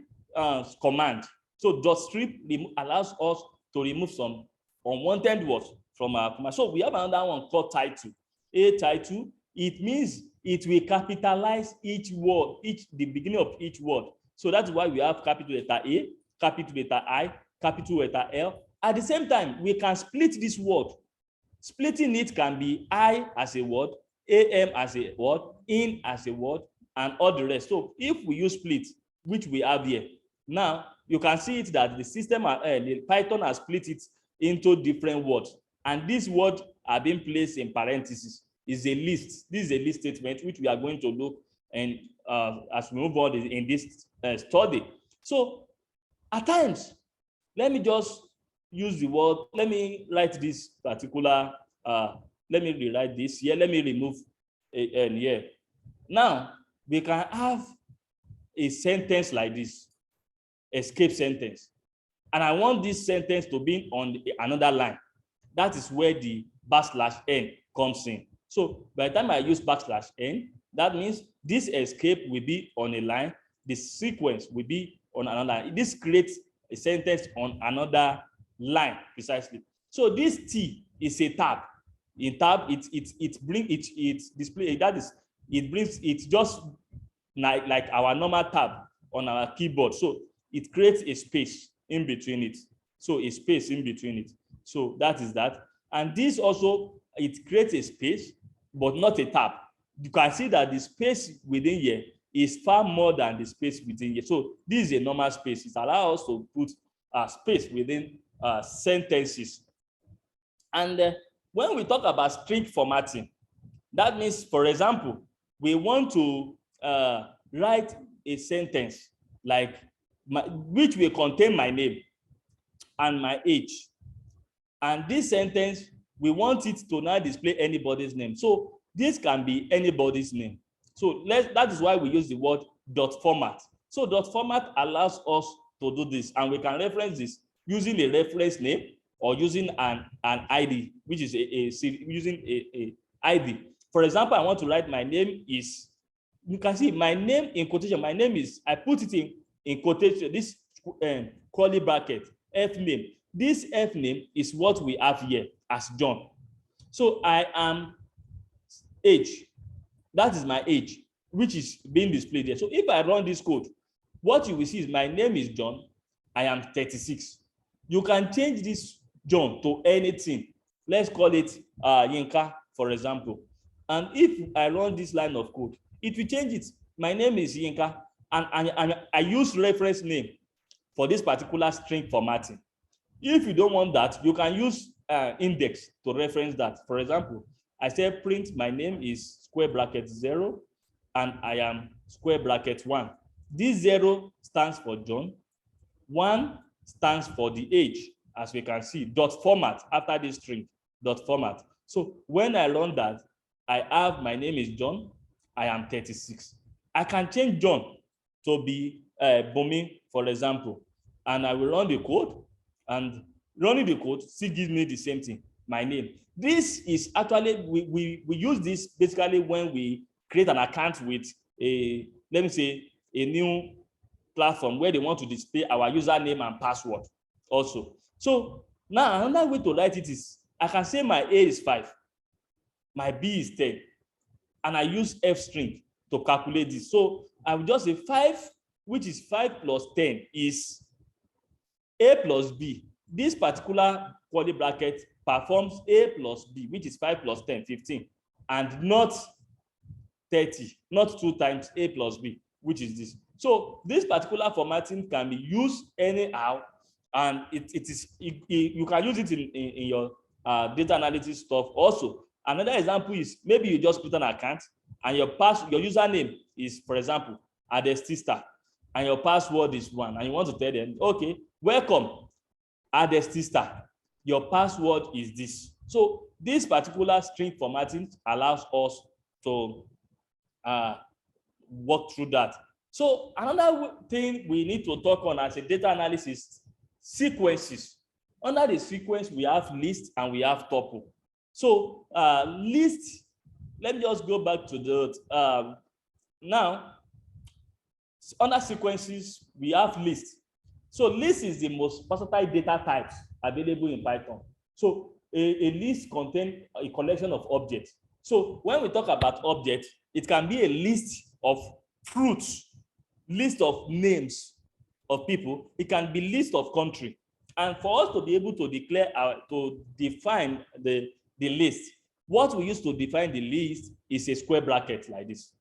command. So dot strip allows us to remove some unwanted words from our command. So we have another one called title. A title, it means it will capitalize each word, the beginning of each word. So that's why we have capital letter A, capital letter I, capital letter L. At the same time, we can split this word. Splitting it can be I as a word, AM as a word, in as a word, and all the rest. So if we use split, which we have here, now you can see it that the system, the Python has split it into different words, and these words are being placed in parentheses. Is a list. This is a list statement which we are going to look and as we move on in this study. So at times, let me just use the word. Let me write this particular. Let me rewrite this here. Let me remove N here. Now we can have a sentence like this, escape sentence, and I want this sentence to be on another line. That is where the \n comes in. So by the time I use \n, that means this escape will be on a line, the sequence will be on another line. This creates a sentence on another line precisely. So this T is a tab. In tab, it display, that is, it brings it just like our normal tab on our keyboard. So it creates a space in between it. So a space in between it. So that is that. And this also, it creates a space, but not a tab. You can see that the space within here is far more than the space within here. So this is a normal space. It allows us to put space within sentences. And when we talk about string formatting, that means, for example, we want to write a sentence like which will contain my name and my age. And this sentence, we want it to not display anybody's name. So this can be anybody's name. So that is why we use the word dot format. So dot format allows us to do this, and we can reference this using a reference name or using an ID, which is using a ID. For example, I want to write my name is, you can see my name in quotation. My name is, I put it in quotation, this curly bracket, F name. This F name is what we have here as John. So I am age. That is my age, which is being displayed here. So if I run this code, what you will see is my name is John. I am 36. You can change this John to anything. Let's call it Yinka, for example. And if I run this line of code, it will change it. My name is Yinka, and I use reference name. for this particular string formatting. If you don't want that, you can use index to reference that. For example, I say print my name is square bracket 0 and I am square bracket 1. This 0 stands for John, 1 stands for the age, as we can see, dot format after this string, dot format. So when I run that, I have my name is John, I am 36. I can change John to be Bomi, for example, and I will run the code, and running the code still gives me the same thing, my name. This is actually, we use this basically when we create an account with a, let me say, a new platform where they want to display our username and password also. So now another way to write it is, I can say my A is 5, my B is 10, and I use F string to calculate this. So I will just say 5, which is 5 plus 10 is A plus B. This particular curly bracket performs A plus B, which is 5 plus 10, 15, and not 30, not 2 times A plus B, which is this. So this particular formatting can be used anyhow, and you can use it in your data analysis stuff also. Another example is, maybe you just put an account and your username is, for example, Adestista, and your password is 1, and you want to tell them, okay, welcome, Adestista, your password is this. So this particular string formatting allows us to work through that. So another thing we need to talk on as a data analysis, sequences. Under the sequence, we have list and we have tuple. So list, let me just go back to the, now, under sequences, we have list. So list is the most versatile data types available in Python. So a list contains a collection of objects. So when we talk about objects, it can be a list of fruits, list of names of people. It can be list of country. And for us to be able to declare, to define the list, what we use to define the list is a square bracket like this.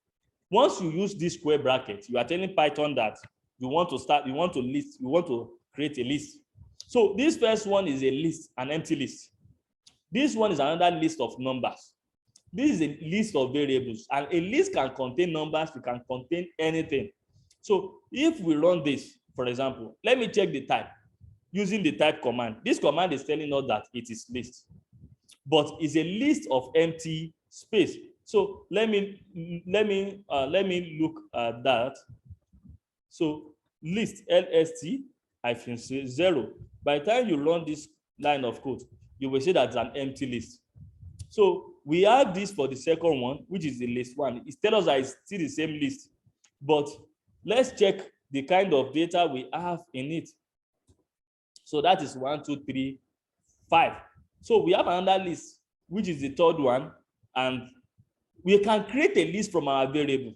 Once you use this square bracket, you are telling Python that you want to create a list. So this first one is a list, an empty list. This one is another list of numbers. This is a list of variables, and a list can contain numbers, it can contain anything. So if we run this, for example, let me check the type using the type command. This command is telling us that it is list, but it's a list of empty space. So let me look at that. So list lst -0. By the time you run this line of code, you will see that it's an empty list. So we have this for the second one, which is the list one. It tells us that it's still the same list, but let's check the kind of data we have in it. So that is 1, 2, 3, 5. So we have another list, which is the third one, and we can create a list from our variable.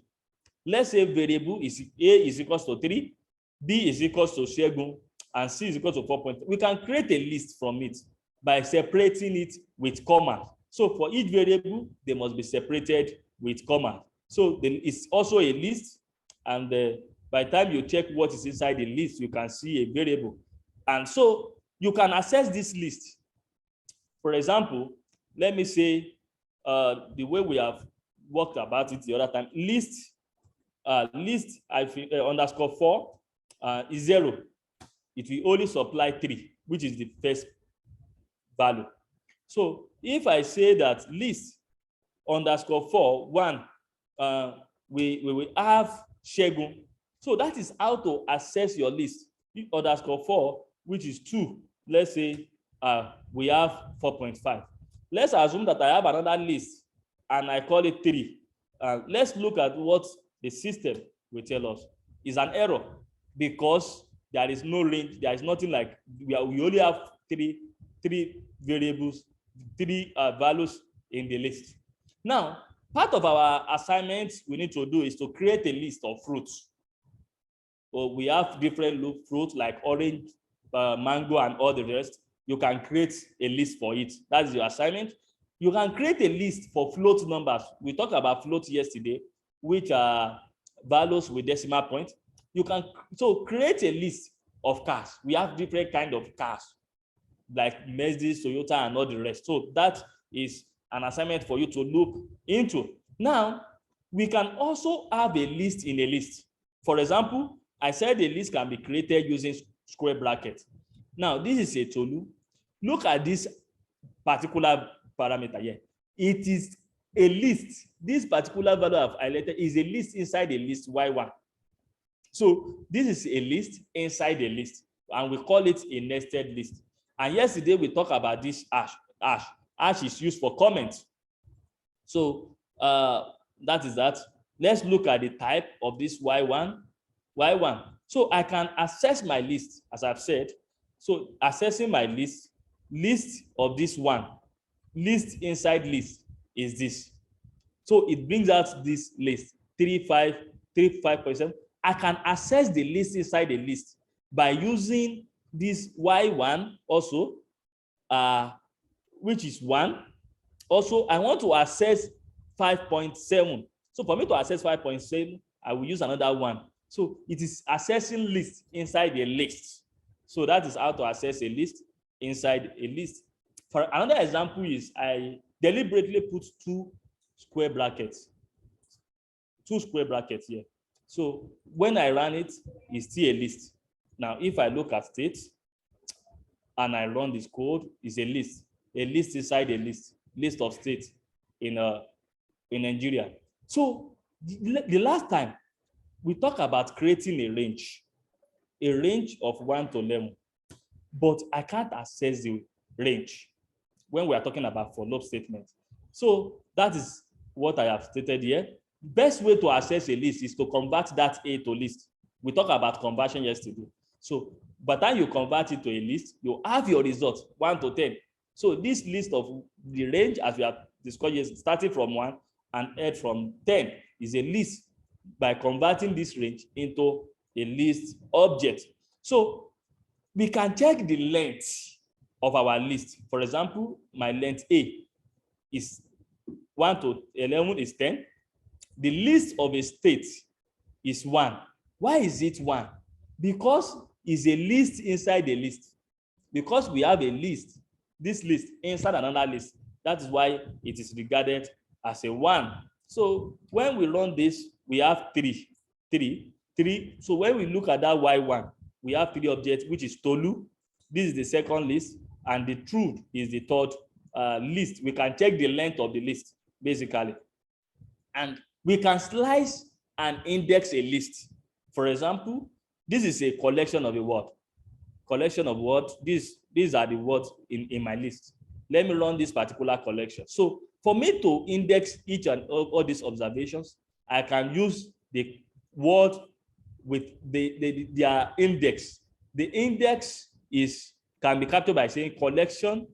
Let's say variable is A is equals to 3, B is equals to Shegun, and C is equals to 4. We can create a list from it by separating it with comma. So for each variable, they must be separated with comma. So it's also a list, and by the time you check what is inside the list, you can see a variable. And so you can access this list. For example, let me say the way we have worked about it the other time, list underscore 4 is 0. It will only supply 3, which is the first value. So if I say that list underscore 4 1, we will have Shegun. So that is how to access your list. Underscore 4, which is 2, let's say we have 4.5. Let's assume that I have another list and I call it 3. Let's look at what the system will tell us. Is an error because there is no range. There is nothing like we only have three variables, 3 values in the list. Now, part of our assignment we need to do is to create a list of fruits. So we have different fruits like orange, mango, and all the rest. You can create a list for it. That's your assignment. You can create a list for float numbers. We talked about float yesterday, which are values with decimal point. You can so create a list of cars. We have different kind of cars, like Mercedes, Toyota, and all the rest. So that is an assignment for you to look into. Now, we can also have a list in a list. For example, I said a list can be created using square brackets. Now, this is a Tolu. Look at this particular parameter here. It is a list. This particular value I've highlighted is a list inside a list Y1. So this is a list inside a list, and we call it a nested list. And yesterday we talked about this hash. Hash is used for comments. So that is that. Let's look at the type of this Y1. So I can access my list, as I've said. So accessing my list of this one, list inside list is this. So it brings out this list 35.7. I can access the list inside the list by using this Y1 also, which is 1. Also, I want to access 5.7. So for me to access 5.7, I will use another one. So it is accessing list inside a list. So that is how to access a list inside a list. For another example is I deliberately put two square brackets here. So when I run it, it's still a list. Now, if I look at state and I run this code, it's a list inside a list of states in Nigeria. So the last time we talked about creating a range of 1 to 11, but I can't access the range when we are talking about for loop statement. So that is what I have stated here. Best way to access a list is to convert that A to list. We talked about conversion yesterday. So by the time you convert it to a list, you have your result 1 to 10. So this list of the range, as we have discussed, starting from 1 and end from 10, is a list by converting this range into a list object. So we can check the length of our list. For example, my length A is 1 to 11 is 10. The list of a state is 1. Why is it 1? Because it's a list inside a list. Because we have a list, this list inside another list. That is why it is regarded as a 1. So when we run this, we have 3. So when we look at that Y1, we have 3 objects, which is Tolu. This is the second list, and the truth is the third list. We can check the length of the list, basically. And we can slice and index a list. For example, this is a collection of a word. These are the words in my list. Let me run this particular collection. So for me to index each and all these observations, I can use the word with their index. The index can be captured by saying collection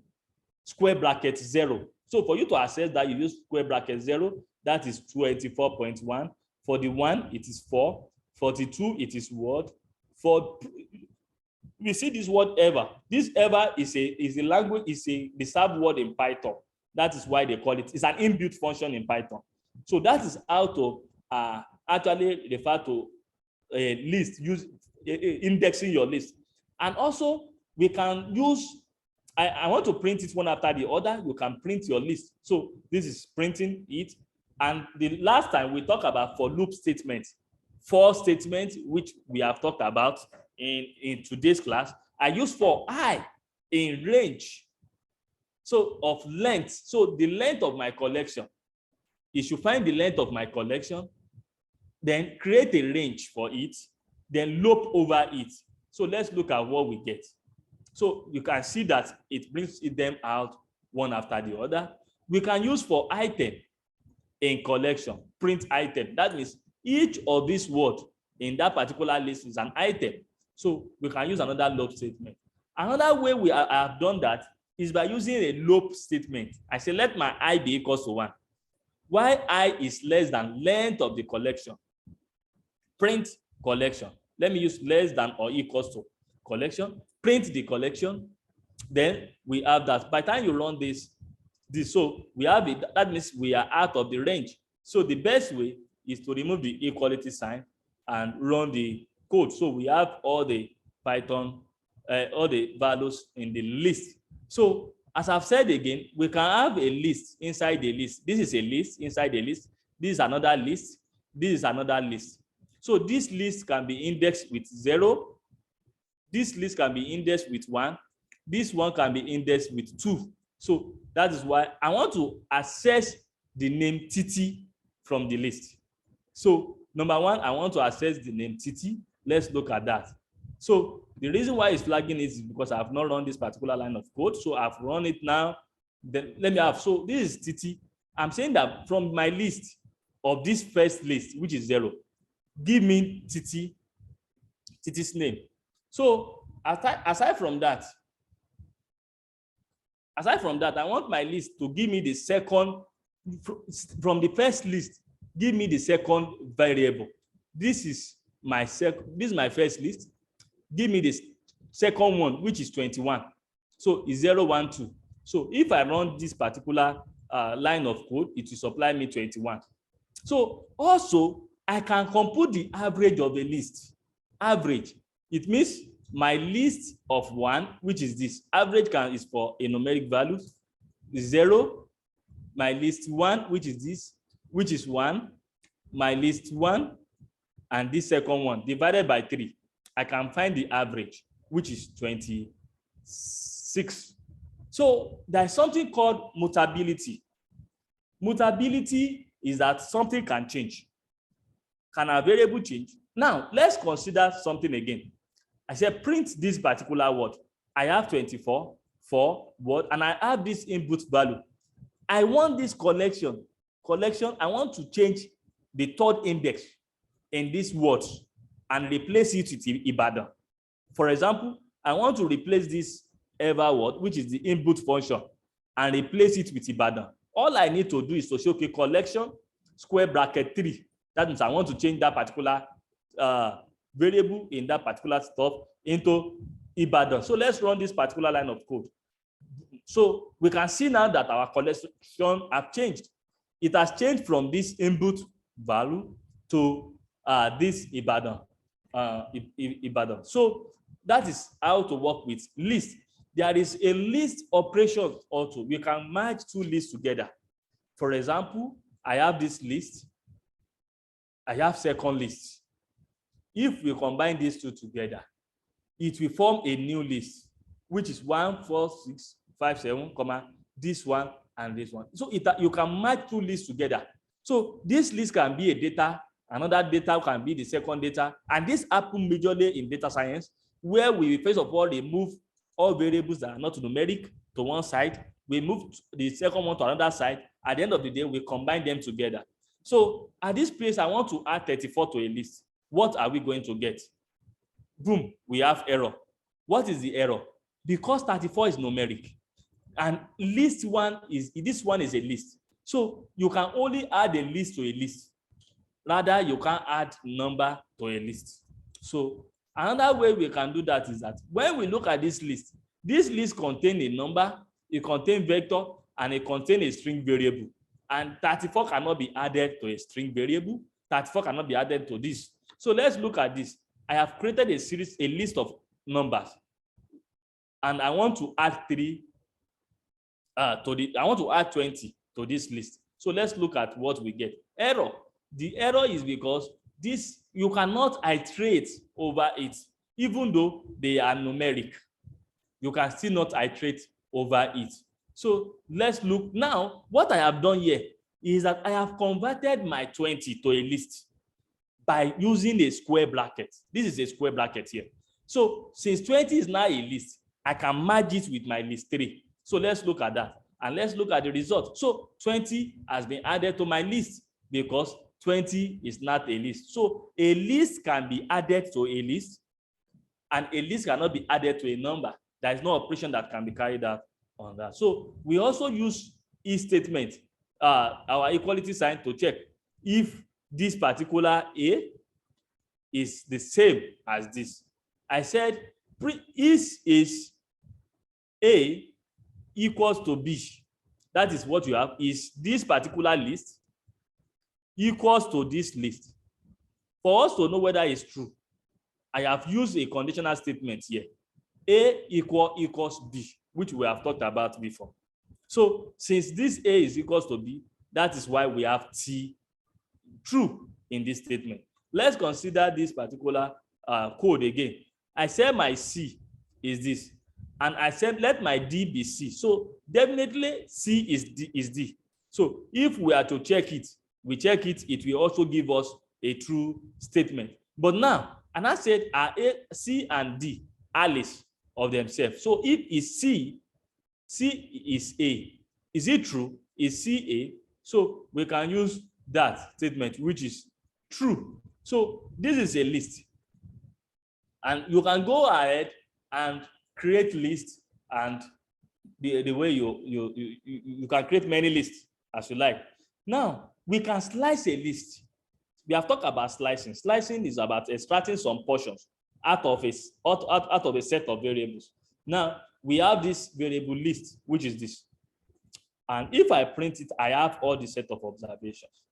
square bracket 0. So for you to access that, you use square bracket 0. That is 24.1. For the 1, it is 4. 42, it is word. We see this word ever. This ever is a language, is a reserved word in Python. That is why they call it. It's an inbuilt function in Python. So that is how to actually refer to a list, indexing your list. And also, we can use, I want to print it one after the other. You can print your list. So this is printing it. And the last time we talked about for loop statements, 4 statements, which we have talked about in today's class. I use for I in range, so of length. So the length of my collection, you should find the length of my collection, then create a range for it, then loop over it. So let's look at what we get. So you can see that it brings them out one after the other. We can use for item in collection, print item. That means each of these words in that particular list is an item. So we can use another loop statement. Another way I have done that is by using a loop statement. I say let my I be equals to 1. Why I is less than length of the collection. Print collection. Let me use less than or equals to collection. Print the collection. Then we have that. By the time you run this, so we have it. That means we are out of the range. So the best way is to remove the equality sign and run the code. So we have all the Python, all the values in the list. So as I've said again, we can have a list inside the list. This is a list inside the list. This is another list. This is another list. So this list can be indexed with 0. This list can be indexed with 1. This one can be indexed with 2. So that is why I want to access the name Titi from the list. So number one, I want to access the name Titi. Let's look at that. So the reason why it's flagging it is because I have not run this particular line of code. So I've run it now. Then let me have, so this is Titi. I'm saying that from my list of this first list, which is 0, give me Titi's name. So aside from that, I want my list to give me the second, from the first list, give me the second variable. This is my first list. Give me the second one, which is 21. So it's 0, 1, 2. So if I run this particular line of code, it will supply me 21. So also, I can compute the average of a list. Average. It means my list of 1, which is this. Average is for a numeric value. 0. My list 1, which is this, which is 1. My list 1, and this second one, divided by 3. I can find the average, which is 26. So there's something called mutability. Mutability is that something can change. Can a variable change? Now, let's consider something again. I said print this particular word. I have 24 for word, and I have this input value. I want this collection. I want to change the third index in this word and replace it with Ibadan. For example, I want to replace this ever word, which is the input function, and replace it with Ibadan. All I need to do is to say, okay, collection square bracket 3. That means I want to change that particular variable in that particular stuff into Ibadan. So let's run this particular line of code. So we can see now that our collection have changed. It has changed from this input value to this Ibadan. Ibadan. So that is how to work with list. There is a list operation also. We can merge two lists together. For example, I have this list. I have second list. If we combine these two together, it will form a new list, which is 1, 4, 6, 5, 7, this one and this one. So you can merge two lists together. So this list can be a data, another data can be the second data, and this happens majorly in data science, where we first of all remove all variables that are not numeric to one side, we move the second one to another side. At the end of the day, we combine them together. So at this place, I want to add 34 to a list. What are we going to get? Boom, we have error. What is the error? Because 34 is numeric, and this one is a list. So you can only add a list to a list. Rather, you can add number to a list. So another way we can do that is that when we look at this list contains a number, it contains vector, and it contains a string variable. And 34 cannot be added to a string variable. 34 cannot be added to this. So let's look at this. I have created a list of numbers, and I want to add 3 I want to add 20 to this list. So let's look at what we get. Error. The error is because you cannot iterate over it, even though they are numeric. You can still not iterate over it. So let's look now. What I have done here is that I have converted my 20 to a list by using a square bracket. This is a square bracket here. So since 20 is now a list, I can merge it with my list 3. So let's look at that, and let's look at the result. So 20 has been added to my list because 20 is not a list. So a list can be added to a list, and a list cannot be added to a number. There is no operation that can be carried out on that. So we also use if statement, our equality sign, to check if this particular A is the same as this. I said is A equals to B. That is what you have, is this particular list equals to this list. For us to know whether it's true, I have used a conditional statement here. A equals B, which we have talked about before. So since this A is equals to B, that is why we have T true in this statement. Let's consider this particular code again. I said my C is this, and I said let my D be C. So definitely C is D. So if we are to check it, we check it, it will also give us a true statement. But now, and I said are C and D alias of themselves. So if is C is A, is it true? Is C A? So we can use that statement, which is true. So this is a list, and you can go ahead and create lists, and the way you can create many lists as you like. Now we can slice a list. We have talked about slicing. Slicing is about extracting some portions out of a set of variables. Now we have this variable list, which is this, and if I print it, I have all the set of observations.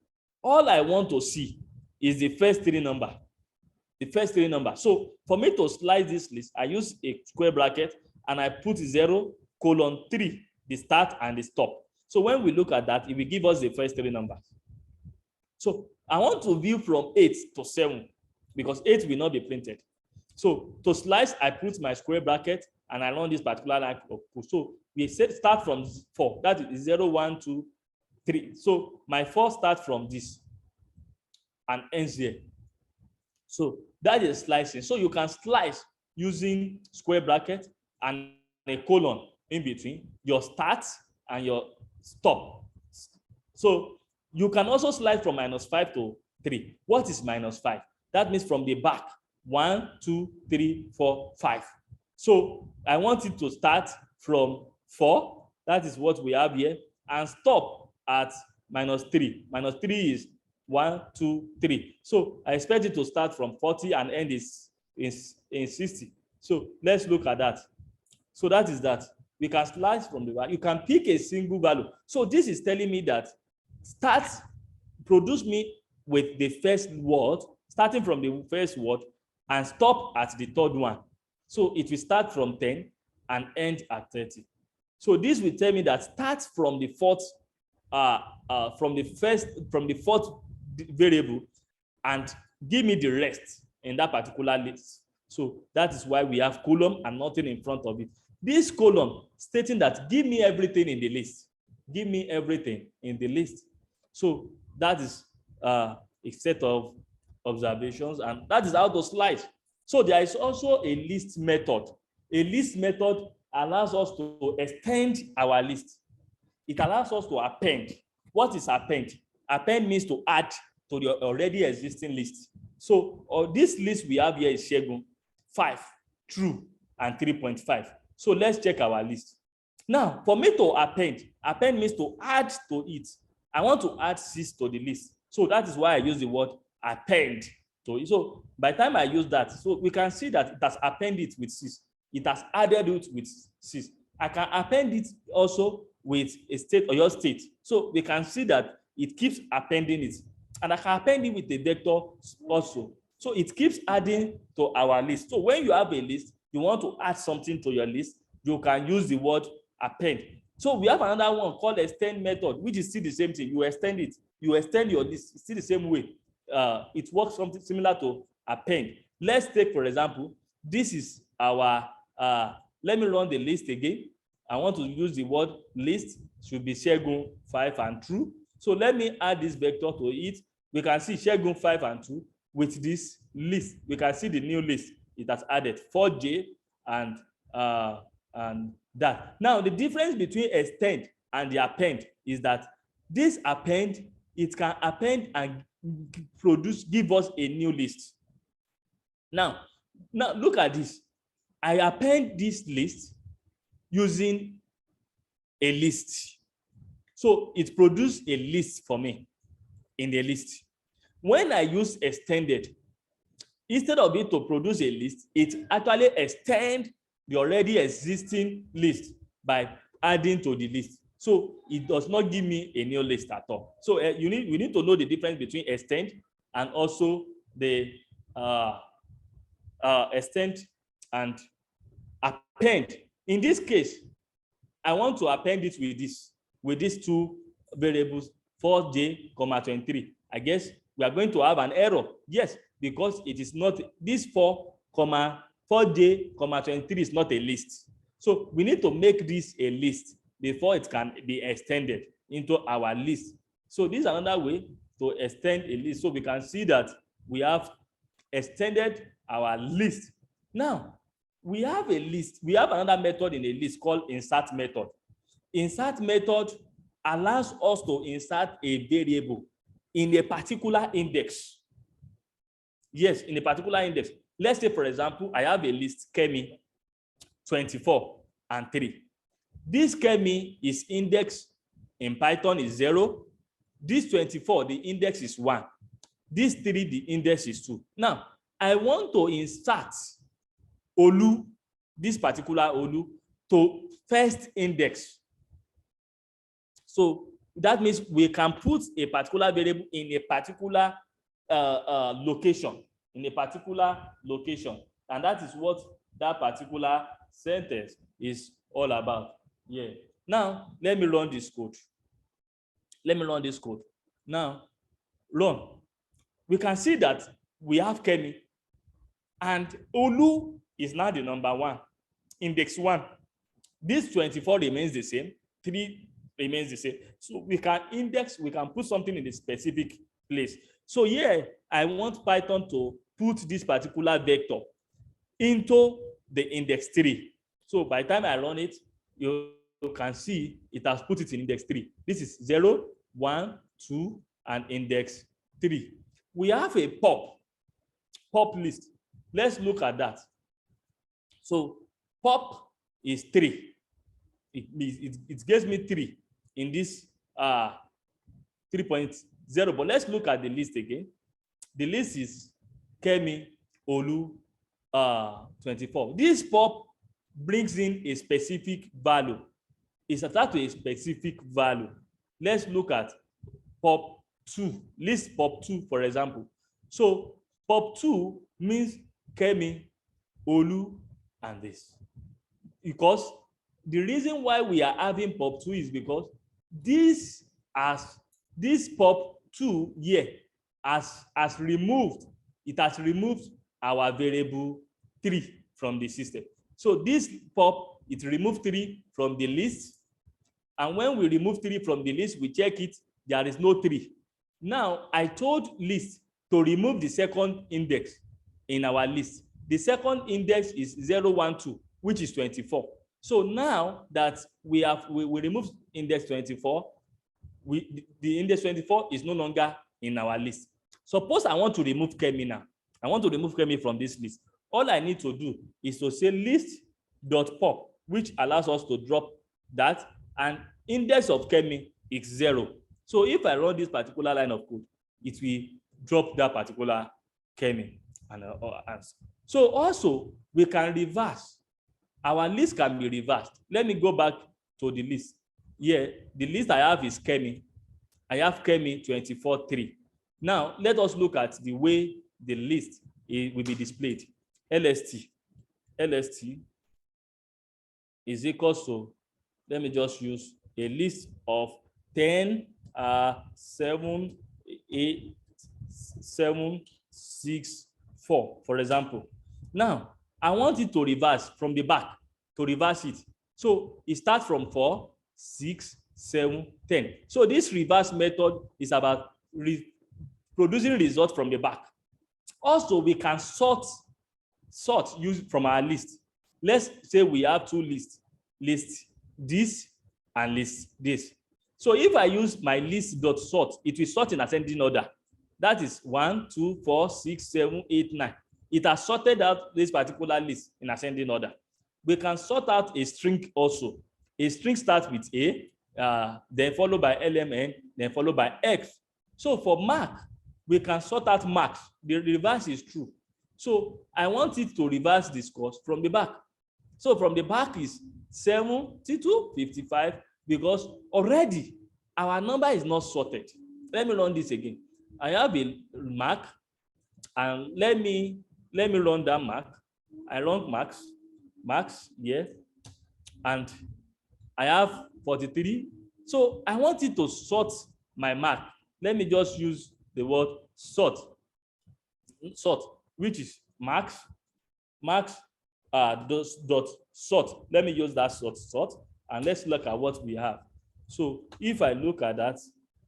All I want to see is the first three number. The first three numbers. So for me to slice this list, I use a square bracket and I put 0:3, the start and the stop. So when we look at that, it will give us the first three numbers. So I want to view from 8 to 7 because 8 will not be printed. So to slice, I put my square bracket and I run this particular line of code. So we start from 4. That is 0, 1, 2, 3. So my 4 starts from this and ends here. So that is slicing. So you can slice using square bracket and a colon in between your start and your stop. So you can also slice from -5 to 3. What is -5? That means from the back 1, 2, 3, 4, 5. So I want it to start from 4. That is what we have here, and stop at -3. -3 is 1, 2, 3. So I expect it to start from 40 and end is in 60. So let's look at that. So that is that. We can slice from the back. You can pick a single value. So this is telling me that start produce me with the first word, starting from the first word, and stop at the third one. So it will start from 10 and end at 30. So this will tell me that start from the fourth variable and give me the rest in that particular list. So that is why we have column and nothing in front of it. This column stating that give me everything in the list. Give me everything in the list. So that is a set of observations, and that is how to slice. So there is also a list method. A list method allows us to extend our list. It allows us to append. What is append? Append means to add to the already existing list. So this list we have here is Segun, 5, true, and 3.5. So let's check our list. Now, for me to append means to add to it. I want to add 6 to the list. So that is why I use the word append to it. So by the time I use that, so we can see that it has appended with 6. It has added it with 6. I can append it also with a state or your state. So we can see that it keeps appending it. And I can append it with a vector also. So it keeps adding to our list. So when you have a list, you want to add something to your list, you can use the word append. So we have another one called extend method, which is still the same thing. You extend it. You extend your list. It's still the same way. It works something similar to append. Let's take, for example, this is our, let me run the list again. I want to use the word list, should be Segun 5 and true. So let me add this vector to it. We can see Segun 5 and 2 with this list. We can see the new list. It has added 4J and that. Now, the difference between extend and the append is that this append, it can append and give us a new list. Now look at this. I append this list using a list. So it produced a list for me in the list. When I use extended, instead of it to produce a list, it actually extends the already existing list by adding to the list. So it does not give me a new list at all. So we need to know the difference between extend and also the extend and append. In this case, I want to append it with these two variables, 4j, 23. I guess we are going to have an error. Yes, because it is not this 4j, 23 is not a list. So we need to make this a list before it can be extended into our list. So this is another way to extend a list. So we can see that we have extended our list. Now, we have a list. We have another method in a list called insert method. Insert method allows us to insert a variable in a particular index. Yes, in a particular index. Let's say, for example, I have a list, Kemi 24 and 3. This Kemi is indexed in Python is 0. This 24, the index is 1. This 3, the index is 2. Now, I want to insert Olu, this particular Olu, to first index. So that means we can put a particular variable in a particular location, and that is what that particular sentence is all about. Yeah. Now let me run this code. Now run. We can see that we have Kemi, and Olu is now the number 1, index 1. This 24 remains the same, 3 remains the same. So we can put something in a specific place. So here, I want Python to put this particular vector into the index 3. So by the time I run it, you can see it has put it in index 3. This is 0, 1, 2, and index 3. We have a pop list. Let's look at that. So pop is 3. It gives me 3 in this 3.0. But let's look at the list again. The list is Kemi, Olu, 24. This pop brings in a specific value. It's attached to a specific value. Let's look at pop 2. List pop 2, for example. So pop 2 means Kemi, Olu, and this. Because the reason why we are having pop 2 is because this pop 2 here has removed our variable 3 from the system. So this pop, it removed 3 from the list, and when we remove 3 from the list, we check it, there is no 3. Now I told list to remove the second index in our list. The second index is 0, 1, 2, which is 24. So now that we remove index 24, the index 24 is no longer in our list. Suppose I want to remove Kemi now. I want to remove Kemi from this list. All I need to do is to say list.pop, which allows us to drop that, and index of Kemi is 0. So if I run this particular line of code, it will drop that particular Kemi and answer. So also we can reverse. Our list can be reversed. Let me go back to the list. Here, the list I have is Kemi. I have Kemi 24, 3. Now, let us look at the way the list will be displayed. LST is equal to, let me just use a list of 10, 7, 8, 7, 6, 4, for example. Now, I want it to reverse from the back, to reverse it. So it starts from 4, 6, 7, 10. So this reverse method is about producing results from the back. Also, we can sort use from our list. Let's say we have 2 lists, list this and list this. So if I use my list.sort, it will sort in ascending order. That is 1, 2, 4, 6, 7, 8, 9. It has sorted out this particular list in ascending order. We can sort out a string also. A string starts with A, then followed by LMN, then followed by X. So for mark, we can sort out marks. The reverse is true. So I want it to reverse this course from the back. So from the back is 72, 55, because already our number is not sorted. Let me run this again. I have a mark, and let me Let me run that mark. I run marks here, and I have 43. So I want it to sort my mark. Let me just use the word sort, which is marks dot sort. Let me use that sort, and let's look at what we have. So if I look at that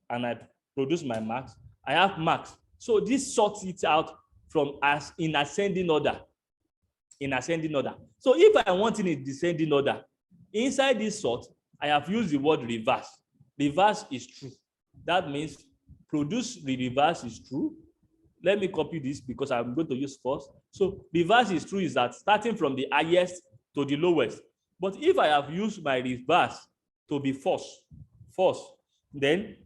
and I produce my marks, I have marks. So this sorts it out from as in ascending order. So if I want in descending order, inside this sort, I have used the word reverse. Reverse is true. That means produce the reverse is true. Let me copy this because I'm going to use first. So reverse is true is that starting from the highest to the lowest. But if I have used my reverse to be false, then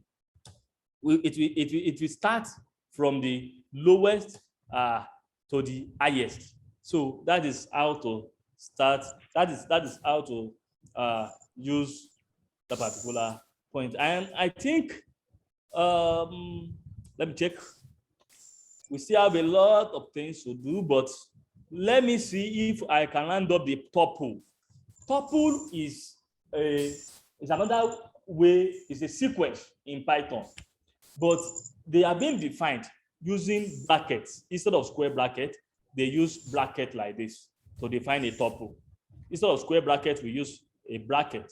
it will start from the lowest to the highest. So that is how to start. That is how to use the particular point. And I think let me check. We still have a lot of things to do, but let me see if I can round up the tuple. Tuple is another way, is a sequence in Python, but they are being defined using brackets. Instead of square bracket, they use bracket like this to define a tuple. Instead of square bracket, we use a bracket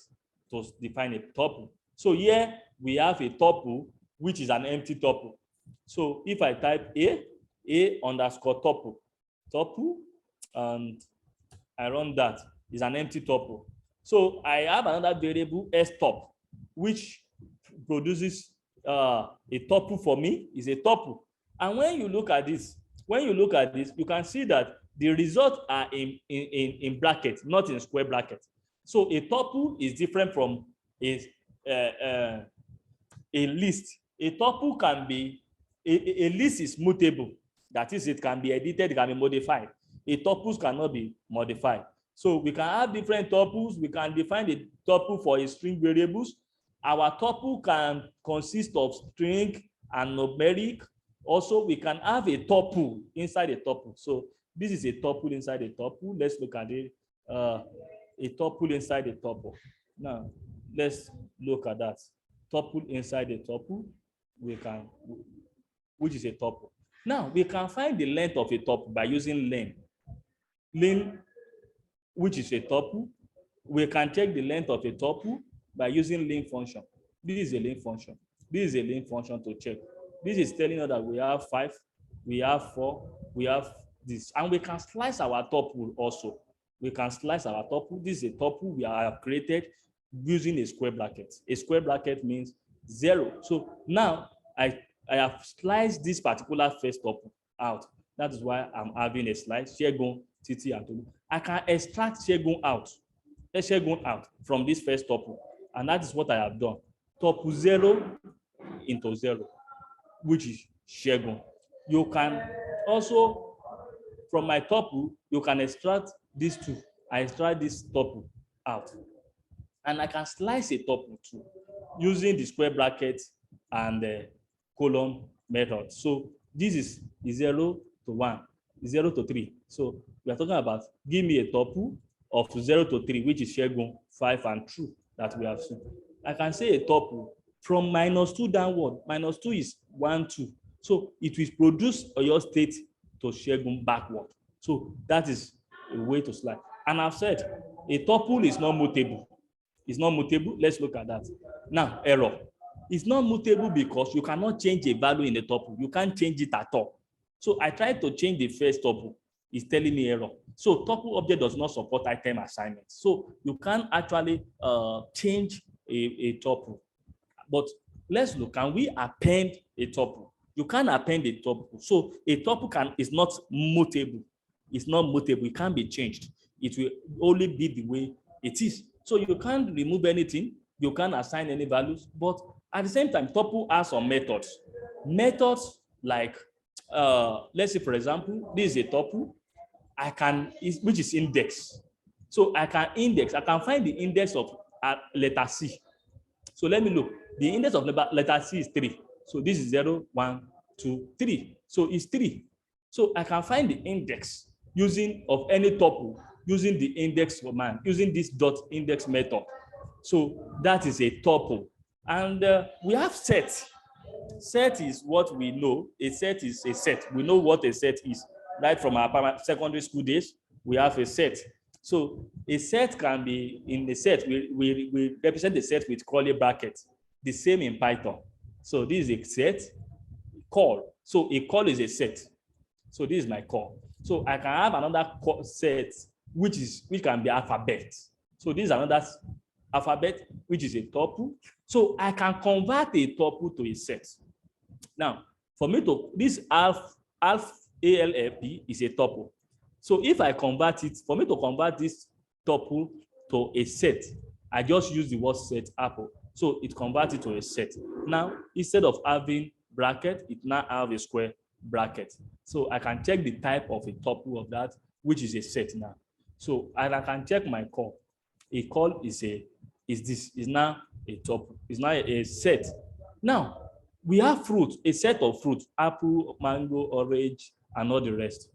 to define a tuple. So here we have a tuple, which is an empty tuple. So if I type a underscore tuple, and I run that, is an empty tuple. So I have another variable stop, which produces a tuple for me, is a tuple. And when you look at this, you can see that the results are in brackets, not in square brackets. So a tuple is different from a list. A tuple can be, a list is mutable. That is, it can be edited, it can be modified. A tuples cannot be modified. So we can have different tuples. We can define the tuple for a string variables. Our tuple can consist of string and numeric. Also, we can have a tuple inside a tuple. So this is a tuple inside a tuple. Let's look at it. A tuple inside a tuple. Now, let's look at that. Tuple inside a tuple. Which is a tuple. Now, we can find the length of a tuple by using len. Len, which is a tuple. We can check the length of a tuple by using len function. This is a len function. This is a len function to check. This is telling us that we have 5, we have 4, we have this. And we can slice our tuple also. We can slice our tuple. This is a tuple we have created using a square bracket. A square bracket means 0. So now I have sliced this particular first tuple out. That is why I'm having a slice. Shegun, Titi, and Tolu. I can extract Shegun out from this first tuple. And that is what I have done. Tuple 0 into 0, which is Shegun. You can also, from my tuple, you can extract these two. I extract this tuple out. And I can slice a tuple too using the square bracket and the colon method. So this is 0 to 1, 0 to 3. So we are talking about give me a tuple of 0 to 3, which is Shegun, 5, and true that we have seen. I can say a tuple from -2 downward. -2 is 1, 2. So it will produce your state to Shegun backward. So that is a way to slide. And I've said a tuple is not mutable. It's not mutable. Let's look at that. Now, error. It's not mutable because you cannot change a value in the tuple. You can't change it at all. So I tried to change the first tuple. It's telling me error. So tuple object does not support item assignment. So you can't actually change a tuple. But let's look. Can we append a tuple? You can't append a tuple. So a tuple is not mutable. It's not mutable. It can't be changed. It will only be the way it is. So you can't remove anything. You can't assign any values. But at the same time, tuple has some methods. Methods like, let's say, for example, this is a tuple. Which is index. So I can find the index of letter C. So let me look. The index of letter C is 3. So this is 0, 1, 2, 3. So it's 3. So I can find the index using of any tuple using the index command, using this dot index method. So that is a tuple. And we have set. Set is what we know. A set is a set. We know what a set is. Right from our secondary school days, we have a set. So a set can be in the set. We represent the set with curly brackets. The same in Python. So this is a set. Call. So a call is a set. So this is my call. So I can have another set which can be alphabet. So this is another alphabet which is a tuple. So I can convert a tuple to a set. Now, for me to this alf ALFP is a tuple. So if I convert it, for me to convert this tuple to a set, I just use the word set apple. So it converts it to a set. Now, instead of having bracket, it now have a square bracket. So I can check the type of a tuple of that, which is a set now. So and I can check my call. A call is now a tuple, is now a set. Now we have fruit, a set of fruit, apple, mango, orange, and all the rest.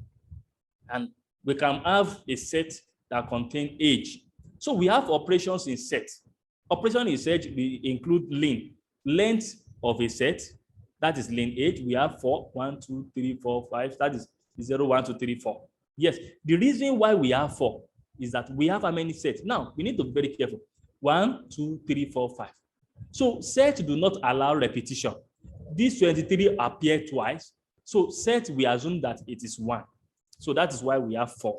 And we can have a set that contains age. So we have operations in set. Operation in set we include len, length of a set, that is len age. We have 4, 1, 2, 3, 4, 5. That is 0, 1, 2, 3, 4. Yes, the reason why we have 4 is that we have how many sets? Now we need to be very careful. 1, 2, 3, 4, 5. So sets do not allow repetition. These 23 appear twice. So set, we assume that it is 1. So that is why we have 4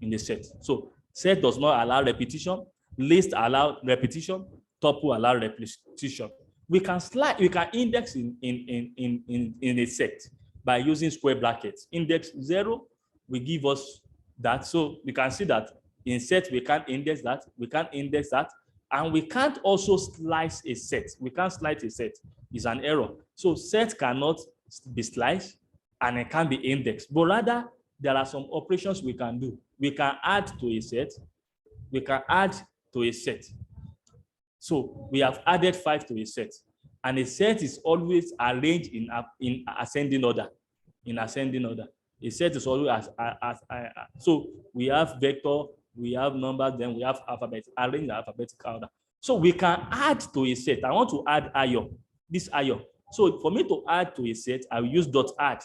in the set. So set does not allow repetition. List allow repetition. Tuple allow repetition. We can index in a set by using square brackets. Index 0 will give us that. So we can see that in set we can't index that. We can't index that. And we can't also slice a set. We can't slice a set. It's an error. So set cannot be sliced and it can be indexed. But rather, there are some operations we can do. We can add to a set. We can add to a set. So we have added 5 to a set. And a set is always arranged in ascending order. In ascending order. A set is always so we have vector, we have number, then we have alphabet, arrange the alphabetical order. So we can add to a set. I want to add ayo, this ayo. So for me to add to a set, I will use dot add.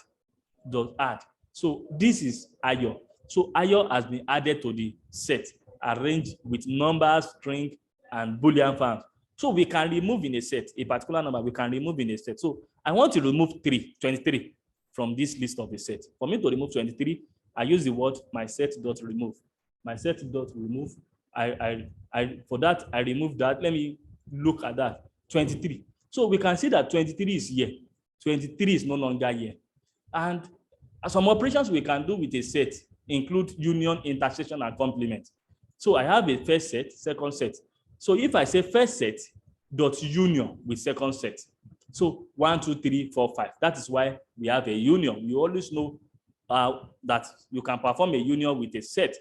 So this is ayo. So ayo has been added to the set, arranged with numbers, string, and Boolean forms. So we can remove in a set, a particular number, we can remove in a set. So I want to remove 23 from this list of a set. For me to remove 23, I use the word my set.remove. My set.remove. For that, I remove that. Let me look at that. 23. So we can see that 23 is here. 23 is no longer here. And some operations we can do with a set include union, intersection, and complement. So I have a first set, second set. So if I say first set dot union with second set, so 1, 2, 3, 4, 5. That is why we have a union. You always know that you can perform a union with a set.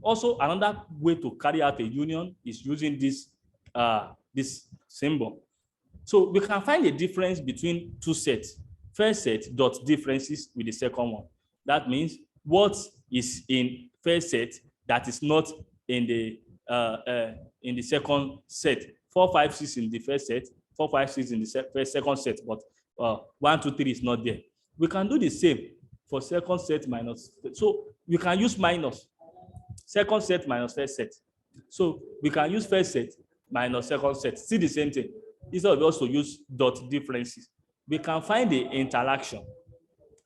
Also, another way to carry out a union is using this symbol. So we can find a difference between two sets. First set dot differences with the second one. That means what is in first set that is not in the second set. 4, 5, 6 in the first set, 4, 5, 6 in the second set, but 1, 2, 3 is not there. We can do the same for second set minus. So we can use minus. Second set minus first set. So we can use first set minus second set. See the same thing. Instead of also use dot differences, we can find the interaction.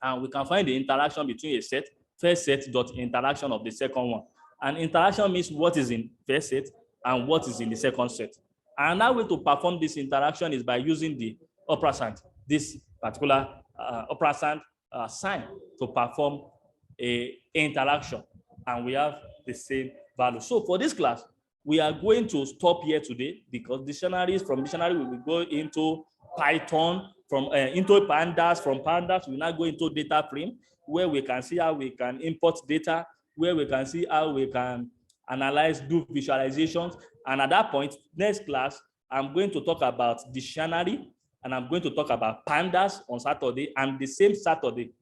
And we can find the interaction between a set, first set dot interaction of the second one. And interaction means what is in first set and what is in the second set. And another way to perform this interaction is by using the operand, this particular operand sign to perform a interaction. And we have the same value. So for this class, we are going to stop here today because from dictionary we will go into Python, into pandas. From pandas, we now go into data frame, where we can see how we can import data, where we can see how we can analyze, do visualizations. And at that point, next class, I'm going to talk about dictionary, and I'm going to talk about pandas on Saturday. And the same Saturday,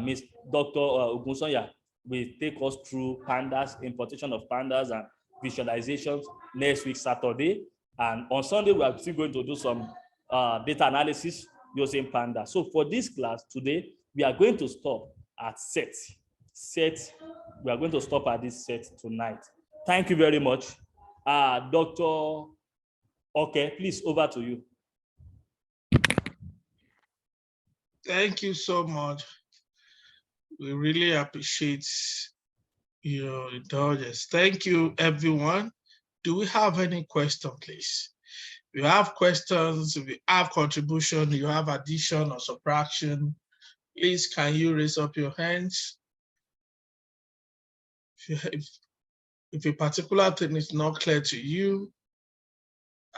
Ms. Dr. Ogunsoya will take us through pandas, importation of pandas and visualizations next week, Saturday. And on Sunday, we are still going to do some data analysis using pandas. So for this class today, we are going to stop at set. We are going to stop at this set tonight. Thank you very much. Dr. Okay, please, over to you. Thank you so much. We really appreciate your indulgence. Thank you, everyone. Do we have any question, please? If you have questions, if you have contribution, you have addition or subtraction, please can you raise up your hands? If a particular thing is not clear to you,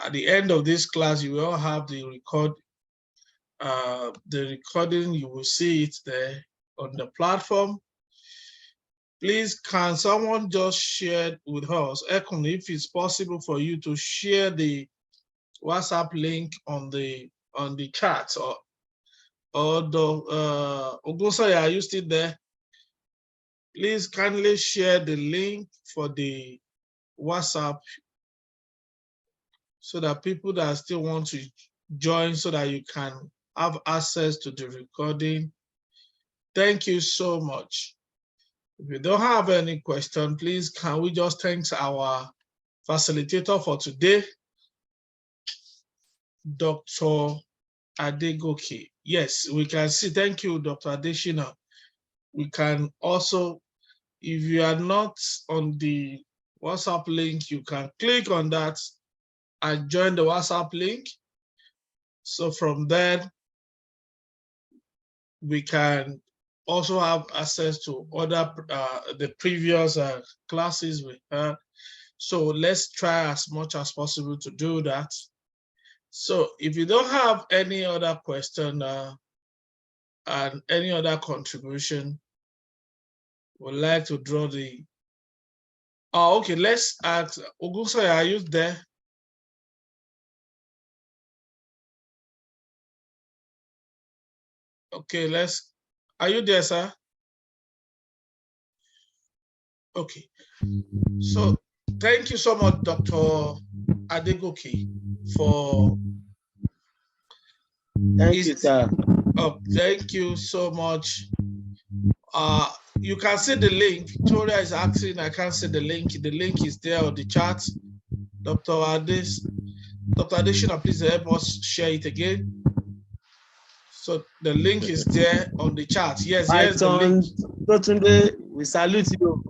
at the end of this class, you will have the recording, you will see it there on the platform. Please, can someone just share with us, Ekun, if it's possible for you to share the WhatsApp link on the chat, or the Ogunsoya, are you still there? Please kindly share the link for the WhatsApp so that people that still want to join, so that you can have access to the recording. Thank you so much. If you don't have any question, please can we just thank our facilitator for today, Dr. Adegoke. Yes, we can see. Thank you, Dr. Adeshina. We can also, if you are not on the WhatsApp link, you can click on that and join the WhatsApp link. So from there, we can also have access to other the previous classes we had. So let's try as much as possible to do that. So if you don't have any other question and any other contribution, would like to draw the. Oh, okay. Let's ask Ogunsoya, are you there? Okay, are you there, sir? Okay. So thank you so much, Dr. Adegoke, for. Thank you, sir. Oh, thank you so much. You can see the link. Victoria is asking, I can't see the link. The link is there on the chat. Dr. Adeshina, please help us share it again. So the link is there on the chat. Yes, yes, the link. Totunde, we salute you.